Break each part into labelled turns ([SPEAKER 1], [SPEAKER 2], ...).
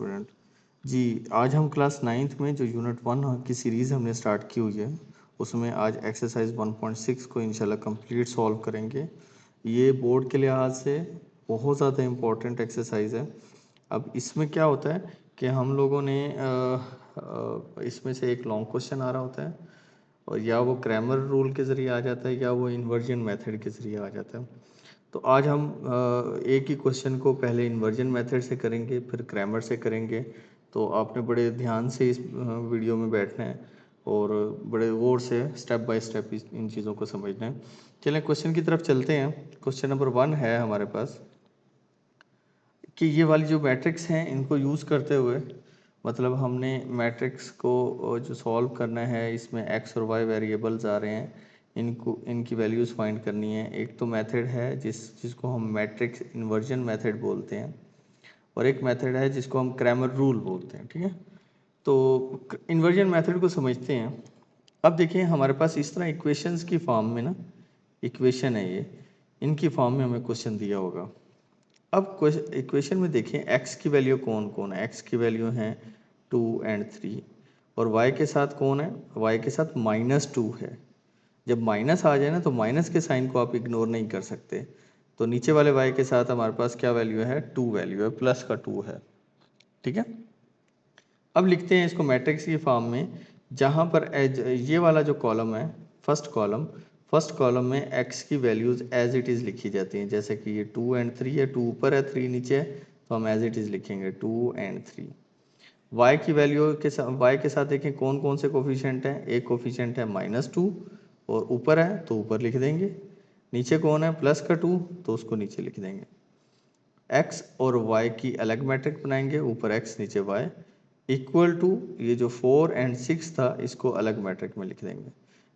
[SPEAKER 1] Student जी। आज हम class 9th में जो यूनिट 1 की सीरीज़ हमने स्टार्ट की हुई है उसमें आज एक्सरसाइज 1.6 को इंशाल्लाह कंप्लीट सॉल्व करेंगे। ये बोर्ड के लिहाज से बहुत ज़्यादा इम्पोर्टेंट एक्सरसाइज है। अब इसमें क्या होता है कि हम लोगों ने इसमें से एक लॉन्ग क्वेश्चन आ रहा होता है और या वो क्रैमर रूल के ज़रिए आ जाता है या वो इन्वर्जन मेथड के ज़रिए आ जाता है। तो आज हम एक ही क्वेश्चन को पहले इन्वर्जन मेथड से करेंगे फिर क्रैमर से करेंगे। तो आपने बड़े ध्यान से इस वीडियो में बैठना है और बड़े गौर से स्टेप बाय स्टेप इन चीज़ों को समझना है। चलें क्वेश्चन की तरफ चलते हैं। क्वेश्चन नंबर 1 है हमारे पास कि ये वाली जो मैट्रिक्स हैं इनको यूज़ करते हुए मतलब हमने मैट्रिक्स को जो सॉल्व करना है इसमें एक्स और वाई वेरिएबल्स आ रहे हैं, इनकी वैल्यूज़ फाइंड करनी है। एक तो मेथड है जिसको हम मैट्रिक्स इन्वर्जन मेथड बोलते हैं और एक मेथड है जिसको हम क्रैमर रूल बोलते हैं। ठीक है, तो इन्वर्जन मेथड को समझते हैं। अब देखिए हमारे पास इस तरह इक्वेशंस की फॉर्म में ना इक्वेशन है ये, इनकी फॉर्म में हमें क्वेश्चन दिया होगा। अब इक्वेशन में देखें एक्स की वैल्यू कौन कौन है। एक्स की वैल्यू है 2 और 3 और वाई के साथ कौन है, वाई के साथ -2 है। जब माइनस आ जाए ना तो माइनस के साइन को आप इग्नोर नहीं कर सकते। तो नीचे वाले वाई के साथ हमारे पास क्या वैल्यू है, 2 वैल्यू है, प्लस का 2 है। ठीक है, अब लिखते हैं इसको मैट्रिक्स की फॉर्म में, जहाँ पर ये वाला जो कॉलम है फर्स्ट कॉलम में एक्स की वैल्यूज़ एज इट इज़ लिखी जाती हैं। जैसे कि ये 2 और 3 है, 2 ऊपर है 3 नीचे है, तो हम एज इट इज़ लिखेंगे 2 और 3। वाई की वैल्यू के साथ देखें कौन कौन से कोफिशिएंट हैं। एक कोफिशिएंट है -2 और ऊपर है तो ऊपर लिख देंगे, नीचे कौन है प्लस का 2 तो उसको नीचे लिख देंगे। एक्स और वाई की अलग मैट्रिक बनाएंगे, ऊपर एक्स नीचे वाई, इक्वल टू ये जो 4 और 6 था इसको अलग मैट्रिक में लिख देंगे।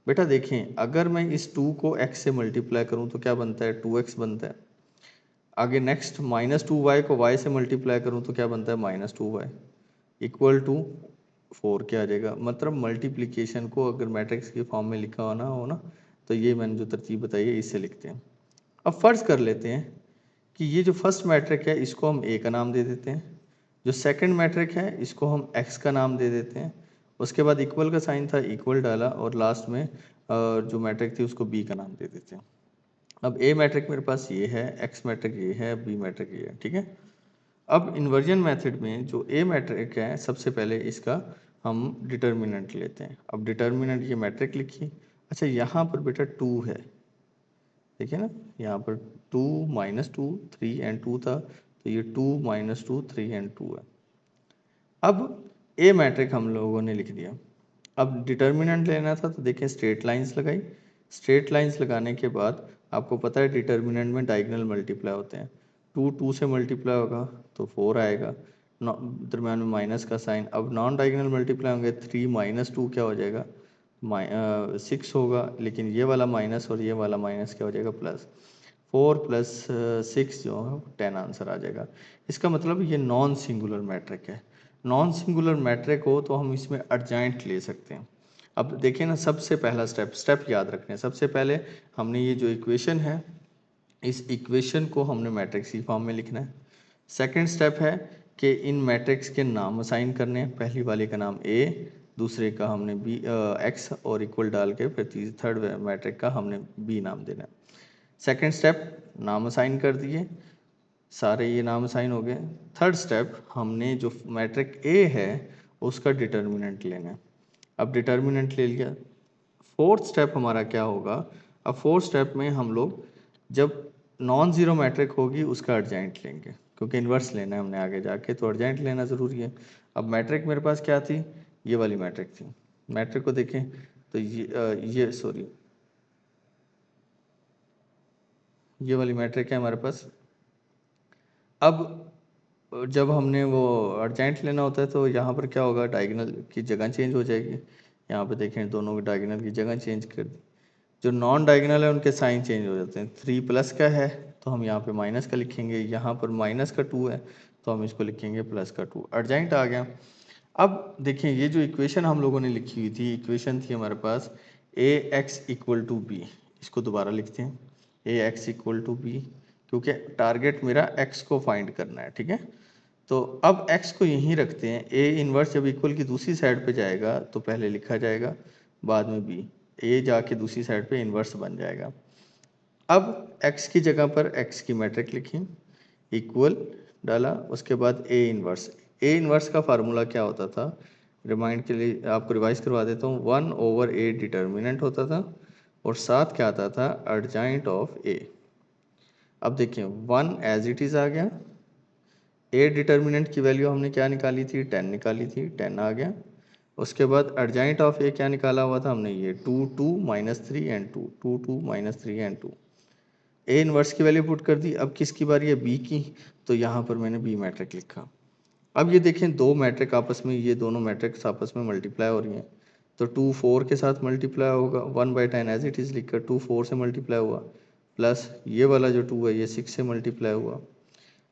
[SPEAKER 1] बेटा देखें अगर मैं इस 2 को x से मल्टीप्लाई करूं तो क्या बनता है, 2x बनता है। आगे नेक्स्ट -2y को y से मल्टीप्लाई करूं तो क्या बनता है, -2y इक्वल टू 4 क्या आ जाएगा। मतलब मल्टीप्लिकेशन को अगर मैट्रिक्स की फॉर्म में लिखा होना हो ना तो ये मैंने जो तरतीब बताई है इससे लिखते हैं। अब फर्ज कर लेते हैं कि ये जो फर्स्ट मैट्रिक है इसको हम ए का नाम दे देते हैं, जो सेकंड मैट्रिक है इसको हम एक्स का नाम दे देते हैं, उसके बाद इक्वल का साइन था इक्वल डाला और लास्ट में जो मैट्रिक थी उसको बी का नाम दे देते हैं। अब ए मैट्रिक मेरे पास ये है, एक्स मैट्रिक ये है, बी मैट्रिक ये है। ठीक है, अब इन्वर्जन मेथड में जो ए मैट्रिक है सबसे पहले इसका हम डिटर्मिनेंट लेते हैं। अब डिटर्मिनेंट ये मैट्रिक लिखी। अच्छा यहाँ पर बेटा 2 है, देखिए ना यहाँ पर 2 -2 3 और 2 था, तो ये 2 -2 3 और 2 है। अब ए मैट्रिक हम लोगों ने लिख दिया। अब डिटर्मिनेंट लेना था तो देखें स्ट्रेट लाइंस लगाई। स्ट्रेट लाइंस लगाने के बाद आपको पता है डिटर्मिनेंट में डायगोनल मल्टीप्लाई होते हैं। 2 2 से मल्टीप्लाई होगा तो 4 आएगा, दरम्यान में माइनस का साइन। अब नॉन डायगोनल मल्टीप्लाई होंगे, 3 -2 क्या हो जाएगा, 6 होगा, लेकिन ये वाला माइनस और ये वाला माइनस क्या हो जाएगा, प्लस। 4 + 6 जो है 10 आंसर आ जाएगा। इसका मतलब ये नॉन सिंगुलर मैट्रिक है। नॉन सिंगुलर मैट्रिक हो तो हम इसमें अर्जेंट ले सकते हैं। अब देखिए ना, सबसे पहला स्टेप याद रखना है। सबसे पहले हमने ये जो इक्वेशन है इस इक्वेशन को हमने मैट्रिक्स की फॉर्म में लिखना है। सेकंड स्टेप है कि इन मैट्रिक्स के नाम असाइन करने हैं। पहली वाले का नाम ए, दूसरे का हमने बी एक्स और इक्वल डाल के फिर थर्ड मैट्रिक का हमने बी नाम देना है। सेकंड स्टेप नाम असाइन कर दिए, सारे ये नाम असाइन हो गए। थर्ड स्टेप हमने जो मैट्रिक ए है उसका डिटर्मिनेंट लेना है। अब डिटर्मिनेंट ले लिया। फोर्थ स्टेप हमारा क्या होगा, अब फोर्थ स्टेप में हम लोग जब नॉन ज़ीरो मैट्रिक होगी उसका अर्जेंट लेंगे, क्योंकि इन्वर्स लेना है हमने आगे जाके, तो अर्जेंट लेना ज़रूरी है। अब मैट्रिक मेरे पास क्या थी, ये वाली मैट्रिक थी। मैट्रिक को देखें तो ये वाली मैट्रिक है हमारे पास। अब जब हमने वो अर्जेंट लेना होता है तो यहाँ पर क्या होगा, डायगोनल की जगह चेंज हो जाएगी। यहाँ पे देखें दोनों की डायगोनल की जगह चेंज कर दी। जो नॉन डायगोनल है उनके साइन चेंज हो जाते हैं। 3 प्लस का है तो हम यहाँ पे माइनस का लिखेंगे, यहाँ पर माइनस का 2 है तो हम इसको लिखेंगे प्लस का 2। अर्जेंट आ गया। अब देखिए ये जो इक्वेशन हम लोगों ने लिखी हुई थी, इक्वेशन थी हमारे पास ax = b। इसको दोबारा लिखते हैं ax = b, क्योंकि टारगेट मेरा x को फाइंड करना है। ठीक है, तो अब x को यहीं रखते हैं। a इन्वर्स जब इक्वल की दूसरी साइड पे जाएगा तो पहले लिखा जाएगा, बाद में b, a जाके दूसरी साइड पे इन्वर्स बन जाएगा। अब x की जगह पर x की मैट्रिक लिखी, इक्वल डाला, उसके बाद a इन्वर्स। a इन्वर्स का फार्मूला क्या होता था, रिमाइंड के लिए आपको रिवाइज करवा देता हूँ, 1/a डिटर्मिनेंट होता था और साथ क्या आता था, एडजॉइंट ऑफ a। अब देखिए 1 एज इट इज़ आ गया, ए डिटर्मिनेंट की वैल्यू हमने क्या निकाली थी, 10 निकाली थी, 10 आ गया। उसके बाद एडजॉइंट ऑफ ए क्या निकाला हुआ था हमने, ये 2 2 -3 एंड 2 2 2 -3 एंड 2। ए इन्वर्स की वैल्यू पुट कर दी। अब किसकी बारी है, बी की, तो यहाँ पर मैंने बी मैट्रिक लिखा। अब ये देखें दो मैट्रिक आपस में, ये दोनों मैट्रिक्स आपस में मल्टीप्लाई हो रही हैं, तो 2 4 के साथ मल्टीप्लाई होगा, 1/10 एज इट इज़ लिखकर 2 4 से मल्टीप्लाई हुआ, प्लस ये वाला जो 2 है ये 6 से मल्टीप्लाई हुआ।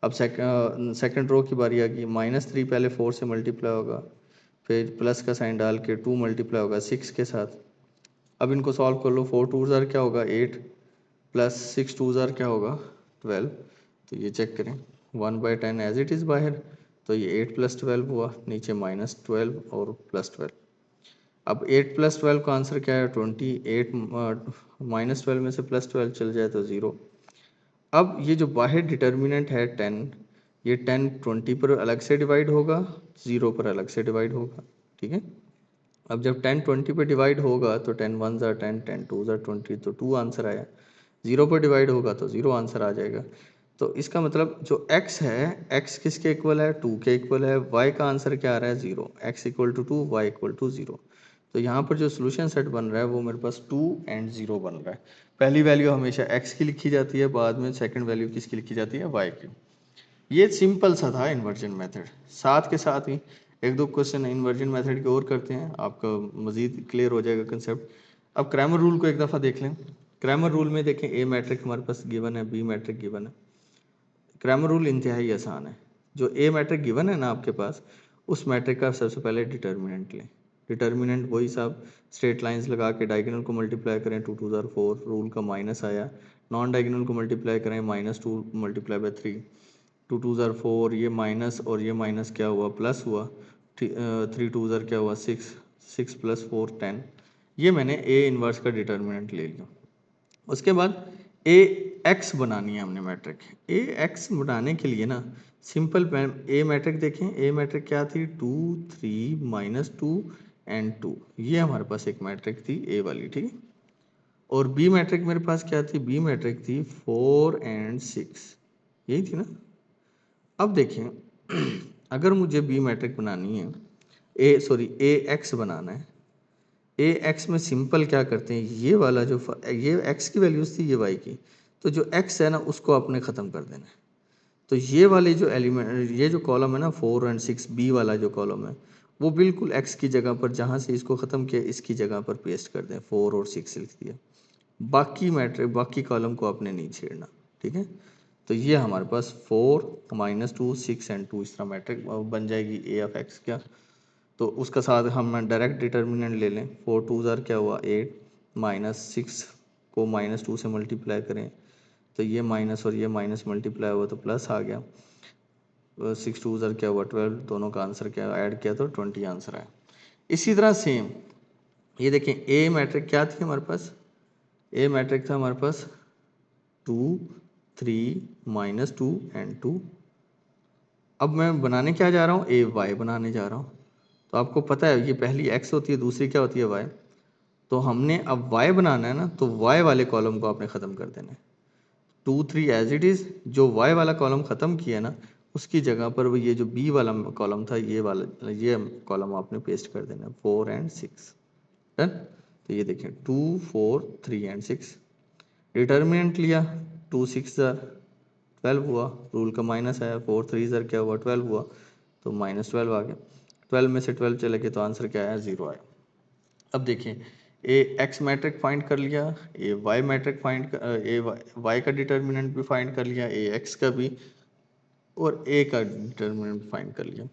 [SPEAKER 1] अब सेकंड रो की बारी आ गई, -3 पहले 4 से मल्टीप्लाई होगा, फिर प्लस का साइन डाल के 2 मल्टीप्लाई होगा 6 के साथ। अब इनको सॉल्व कर लो, 4 2 ज़ार क्या होगा 8, प्लस 6 2 ज़ार क्या होगा 12। तो ये चेक करें, 1/10 एज इट इज़ बाहर, तो ये 8 + 12 हुआ, नीचे -12 और +12। अब 8 + 12 का आंसर क्या है 20, 8 -12 में से +12 चल जाए तो 0। अब ये जो बाहर डिटर्मिनेंट है 10, ये 10 20 पर अलग से डिवाइड होगा, 0 पर अलग से डिवाइड होगा, ठीक है। अब जब 10 20 पर डिवाइड होगा तो 10 1 ज़ा 10, 10 2 ज़ा 20, तो 2 आंसर आया। 0 पर डिवाइड होगा तो 0 आंसर आ जाएगा। तो इसका मतलब जो x है, x किसके इक्वल है, 2 के इक्वल है। y का आंसर क्या आ रहा है 0, x = 2, y = 0। तो यहाँ पर जो सोल्यूशन सेट बन रहा है वो मेरे पास 2 एंड 0 बन रहा है। पहली वैल्यू हमेशा x की लिखी जाती है, बाद में सेकंड वैल्यू किसकी लिखी जाती है, y की। ये सिंपल सा था इन्वर्जन मेथड। साथ के साथ ही एक दो क्वेश्चन इन्वर्जन मेथड के और करते हैं, आपका मज़ीद क्लियर हो जाएगा कंसेप्ट। अब क्रैमर रूल को एक दफ़ा देख लें। क्रैमर रूल में देखें, ए मैट्रिक हमारे पास गिवन है, बी मैट्रिक गिवन है। क्रैमर रूल इंतहाई आसान है। जो ए मैट्रिक गिवन है ना आपके पास, उस मैट्रिक का सबसे पहले डिटर्मिनेंट लें। डिटर्मिनेंट वही साहब, स्ट्रेट लाइंस लगा के डायगोनल को मल्टीप्लाई करें, 2 2 ज़ार 4, रूल का माइनस आया। नॉन डायगोनल को मल्टीप्लाई करें, -2 × 3, 2 2 ज़ार 4, ये माइनस और ये माइनस क्या हुआ, प्लस हुआ। 3 2 ज़ार क्या हुआ 6, 6 + 4 10। ये मैंने ए इन्वर्स का डिटर्मिनेंट ले लिया। उसके बाद ए एक्स बनानी है हमने मैट्रिक। ए एक्स बनाने के लिए ना सिंपल ए मैट्रिक देखें, ए मैट्रिक क्या थी, 2 3 -2 एंड 2। ये हमारे पास एक मैट्रिक थी ए वाली, ठीक है। और बी मैट्रिक मेरे पास क्या थी, बी मैट्रिक थी 4 एंड 6, यही थी ना। अब देखें अगर मुझे बी मैट्रिक बनानी है, ए एक्स बनाना है, ए एक्स में सिंपल क्या करते हैं, ये वाला जो ये एक्स की वैल्यूज थी, ये वाई की, तो जो एक्स है ना उसको आपने ख़त्म कर देना है। तो ये वाले जो एलिमेंट, ये जो कॉलम है ना 4 एंड 6, बी वाला जो कॉलम है, वो बिल्कुल एक्स की जगह पर, जहाँ से इसको ख़त्म किया इसकी जगह पर पेस्ट कर दें, 4 और 6 लिख दिया। बाकी मैट्रिक, बाकी कॉलम को आपने नहीं छेड़ना, ठीक है। तो ये हमारे पास 4 -2 6 एंड 2 इस तरह मैट्रिक बन जाएगी ए ऑफ एक्स क्या। तो उसका साथ हम डायरेक्ट डिटर्मिनेंट ले लें, 4 2 ज़ार क्या हुआ 8, -6 को -2 से मल्टीप्लाई करें, तो ये माइनस और ये माइनस मल्टीप्लाई हुआ तो प्लस आ गया। 6 2 ज़ार क्या हुआ 12, दोनों का आंसर क्या ऐड किया तो 20 आंसर आया। इसी तरह सेम ये देखें, ए मैट्रिक क्या थी हमारे पास, ए मैट्रिक था हमारे पास 2 3 -2 एंड 2। अब मैं बनाने क्या जा रहा हूँ, ए वाई बनाने जा रहा हूँ। तो आपको पता है ये पहली एक्स होती है, दूसरी क्या होती है वाई। तो हमने अब y बनाना है ना, तो y वाले कॉलम को आपने ख़त्म कर देना है। 2 3 एज इट इज़, जो y वाला कॉलम ख़त्म किया ना, उसकी जगह पर वो ये जो b वाला कॉलम था, ये वाला ये कॉलम आपने पेस्ट कर देना है, 4 एंड 6। डन। तो ये देखें 2 4 3 एंड 6, डिटर्मिनेंट लिया, 2 6 ज़ार 12 हुआ, रूल का माइनस आया, 4 3 ज़ार क्या हुआ 12 हुआ, तो -12 आ गया। 12 में से 12 चले गए तो आंसर क्या आया, 0 आया। अब देखिए, ए एक्स मैट्रिक फाइंड कर लिया, ए वाई मैट्रिक फाइंड, ए वाई का डिटर्मिनेंट भी फाइंड कर लिया, ए एक्स का भी, और ए का डिटर्मिनेंट फाइंड कर लिया।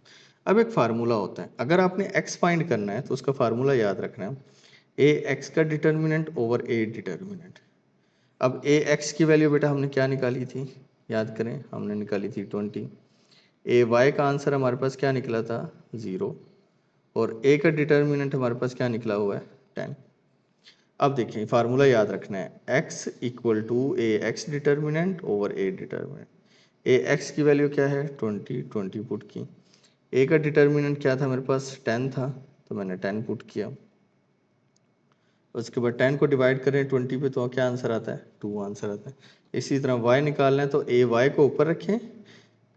[SPEAKER 1] अब एक फार्मूला होता है, अगर आपने एक्स फाइंड करना है तो उसका फार्मूला याद रखना है, ए एक्स का डिटर्मिनेंट ओवर ए डिटर्मिनेंट। अब ए एक्स की वैल्यू बेटा हमने क्या निकाली थी, याद करें, हमने निकाली थी 20। ए वाई का आंसर हमारे पास क्या निकला था 0 और ए का डिटर्मिनेंट हमारे पास क्या निकला हुआ है 10। अब देखिए फार्मूला याद रखना है x equal to A X determinant over A determinant. A X की वैल्यू क्या है 20 पुट की। ए का डिटर्मिनेंट क्या था मेरे पास 10 था तो मैंने 10 पुट किया। उसके बाद 10 को डिवाइड करें 20 पे तो क्या आंसर आता है 2 आंसर आता है। इसी तरह y निकालना है तो ए वाई को ऊपर रखें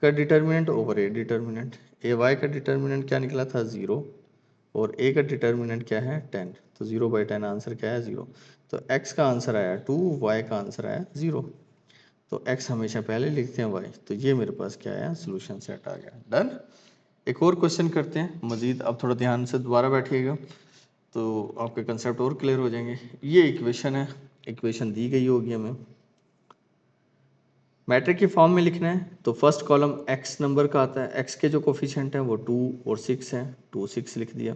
[SPEAKER 1] का determinant over A determinant. A Y का डिटर्मिनेंट क्या निकला था 0 और ए का डिटर्मिनेंट क्या है 10 तो 0/10 आंसर क्या है 0। तो x का आंसर आया 2 y का आंसर आया 0। तो x हमेशा पहले लिखते हैं y तो ये मेरे पास क्या आया सोल्यूशन सेट आ गया। डन। एक और क्वेश्चन करते हैं मजीद। अब थोड़ा ध्यान से दोबारा बैठिएगा तो आपके कंसेप्ट और क्लियर हो जाएंगे। ये इक्वेशन है, इक्वेशन दी गई होगी हमें मैट्रिक की फॉर्म में लिखना है तो फर्स्ट कॉलम x नंबर का आता है। x के जो कोफिशिएंट हैं वो 2 और 6 हैं 2 6 लिख दिया।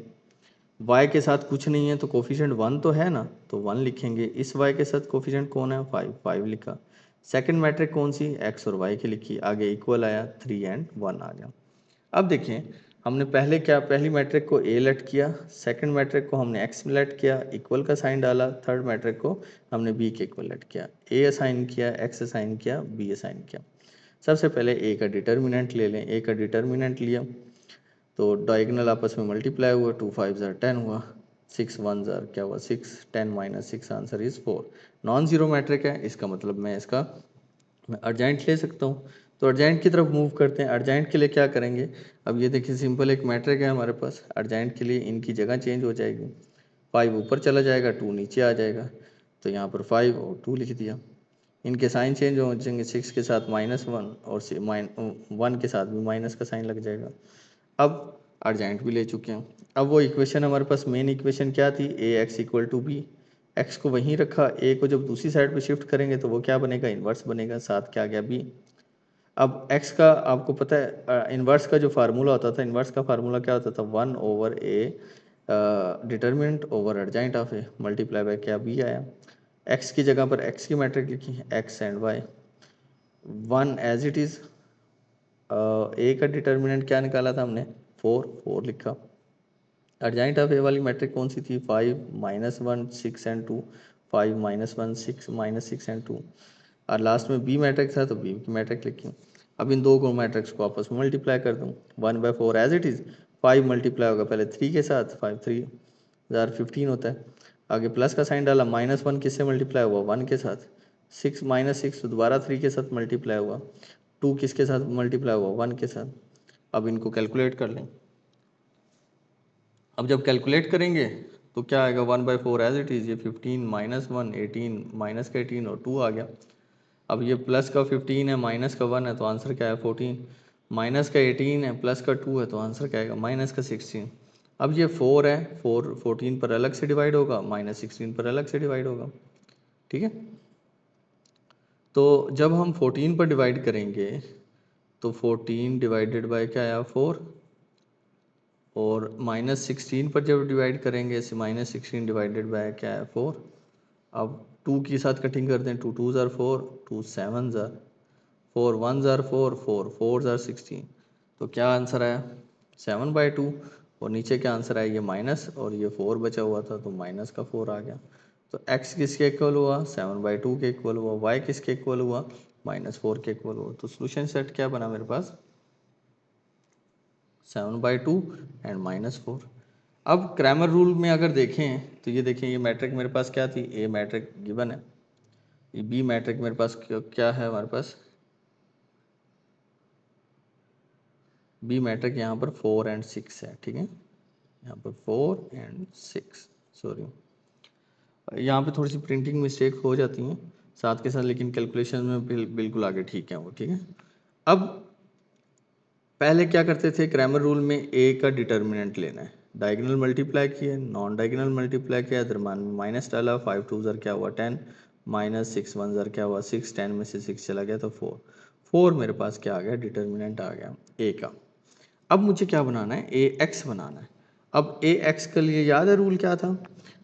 [SPEAKER 1] y के साथ कुछ नहीं है तो कोफिशिएंट 1 तो है ना तो 1 लिखेंगे। इस y के साथ कोफिशिएंट कौन है 5 लिखा। सेकंड मैट्रिक कौन सी x और y की लिखी, आगे इक्वल आया 3 एंड 1 आ गया। अब देखें हमने पहले क्या पहली मैट्रिक को a लेट किया, सेकंड मैट्रिक को हमने x लेट किया, इक्वल का साइन डाला, थर्ड मैट्रिक को हमने b के इक्वल लेट किया, a असाइन किया, x असाइन किया, b असाइन किया। सबसे पहले a का डिटर्मिनेंट ले लें। a का डिटर्मिनेंट लिया तो डायगोनल आपस में मल्टीप्लाई हुआ 2 5 ज़ार 10 हुआ 6 1 ज़ार क्या हुआ 6 10 minus 6 answer is 4। Non zero matrix है इसका मतलब मैं इसका अर्जेंट ले सकता हूँ। तो अर्जेंट की तरफ मूव करते हैं। अर्जेंट के लिए क्या करेंगे, अब ये देखिए सिंपल एक मैट्रिक है हमारे पास। अर्जेंट के लिए इनकी जगह चेंज हो जाएगी, 5 ऊपर चला जाएगा 2 नीचे आ जाएगा तो यहाँ पर 5 और 2 लिख दिया। इनके साइन चेंज हो जाएंगे, 6 के साथ -1 और 1 के साथ भी माइनस का साइन लग जाएगा। अब अर्जेंट भी ले चुके हैं। अब वो इक्वेशन हमारे पास मेन इक्वेशन क्या थी A X equal to B. X को वहीं रखा, ए को जब दूसरी साइड पे शिफ्ट करेंगे तो वो क्या बनेगा इन्वर्स बनेगा, साथ क्या आ गया बी। अब एक्स का आपको पता है इन्वर्स का जो फार्मूला होता था, इन्वर्स का फार्मूला क्या होता था 1 over A determinant over adjoint of A multiply by क्या बी आया। एक्स की जगह पर एक्स की मैट्रिक लिखी X and Y 1 as it is. A का डिटर्मिनेंट क्या निकाला था हमने 4 लिखा। अर्जेंट ऑफ ए वाली मैट्रिक कौन सी थी 5 -1 6 एंड 2 5 -1 6 -6 एंड 2 और लास्ट में बी मैट्रिक था तो बी की मैट्रिक लिखी। अब इन दो को मैट्रिक्स को आपस में मल्टीप्लाई कर दूँ 1/4 एज इट इज़। 5 मल्टीप्लाई होगा पहले 3 के साथ 5 3 ज़ार 15 होता है। आगे प्लस का साइन डाला, -1 किससे मल्टीप्लाई हुआ 1 के साथ, 6 -6 तो दोबारा 3 के साथ मल्टीप्लाई हुआ, 2 किसके साथ मल्टीप्लाई हुआ 1 के साथ। अब इनको कैलकुलेट कर लें। अब जब कैलकुलेट करेंगे तो क्या आएगा 1/4 एज इट इज़। ये 15 -1 18 माइनस का 18 और 2 आ गया। अब ये प्लस का 15 है माइनस का 1 है तो आंसर क्या है 14। माइनस का 18 है प्लस का 2 है तो आंसर क्या आएगा माइनस का 16। अब ये 4 है 4 14 पर अलग से डिवाइड होगा, -16 पर अलग से डिवाइड होगा। ठीक है, तो जब हम 14 पर डिवाइड करेंगे तो 14 डिवाइडेड बाय क्या आया 4 और -16 पर जब डिवाइड करेंगे इसे -16 डिवाइडेड बाय क्या है 4। अब 2 के साथ कटिंग कर दें 2 2 ज़ार 4 2 7 ज़ार 4 1 ज़ार 4 4 4 ज़ार 16 तो क्या आंसर आया 7/2 और नीचे क्या आंसर आया ये माइनस और ये 4 बचा हुआ था तो माइनस का 4 आ गया। तो x किसके इक्वल हुआ 7/2 के इक्वल हुआ, y किसके इक्वल हुआ -4 के इक्वल हुआ। तो सोल्यूशन सेट क्या बना मेरे पास 7/2 एंड -4। अब क्रैमर रूल में अगर देखें तो ये देखें ये मैट्रिक मेरे पास क्या थी ए मैट्रिक गिवन है, ये बी मैट्रिक मेरे पास क्या है हमारे पास बी मैट्रिक यहाँ पर 4 एंड 6 है। ठीक है, यहाँ पर 4 एंड 6 सॉरी यहाँ पे थोड़ी सी प्रिंटिंग मिस्टेक हो जाती हैं साथ के साथ, लेकिन कैलकुलेशन में बिल्कुल आगे ठीक है वो। ठीक है, अब पहले क्या करते थे क्रैमर रूल में ए का डिटर्मिनेंट लेना है, डायगोनल मल्टीप्लाई किए, नॉन डायगोनल मल्टीप्लाई किया, दरमान में माइनस डाला, 5 2 ज़र क्या हुआ 10 -6 1 ज़र क्या हुआ 6 10 में से 6 चला गया तो 4 मेरे पास क्या आ गया डिटर्मिनेंट आ गया ए का। अब मुझे क्या बनाना है ए एक्स बनाना है। अब ए एक्स के लिए याद है रूल क्या था,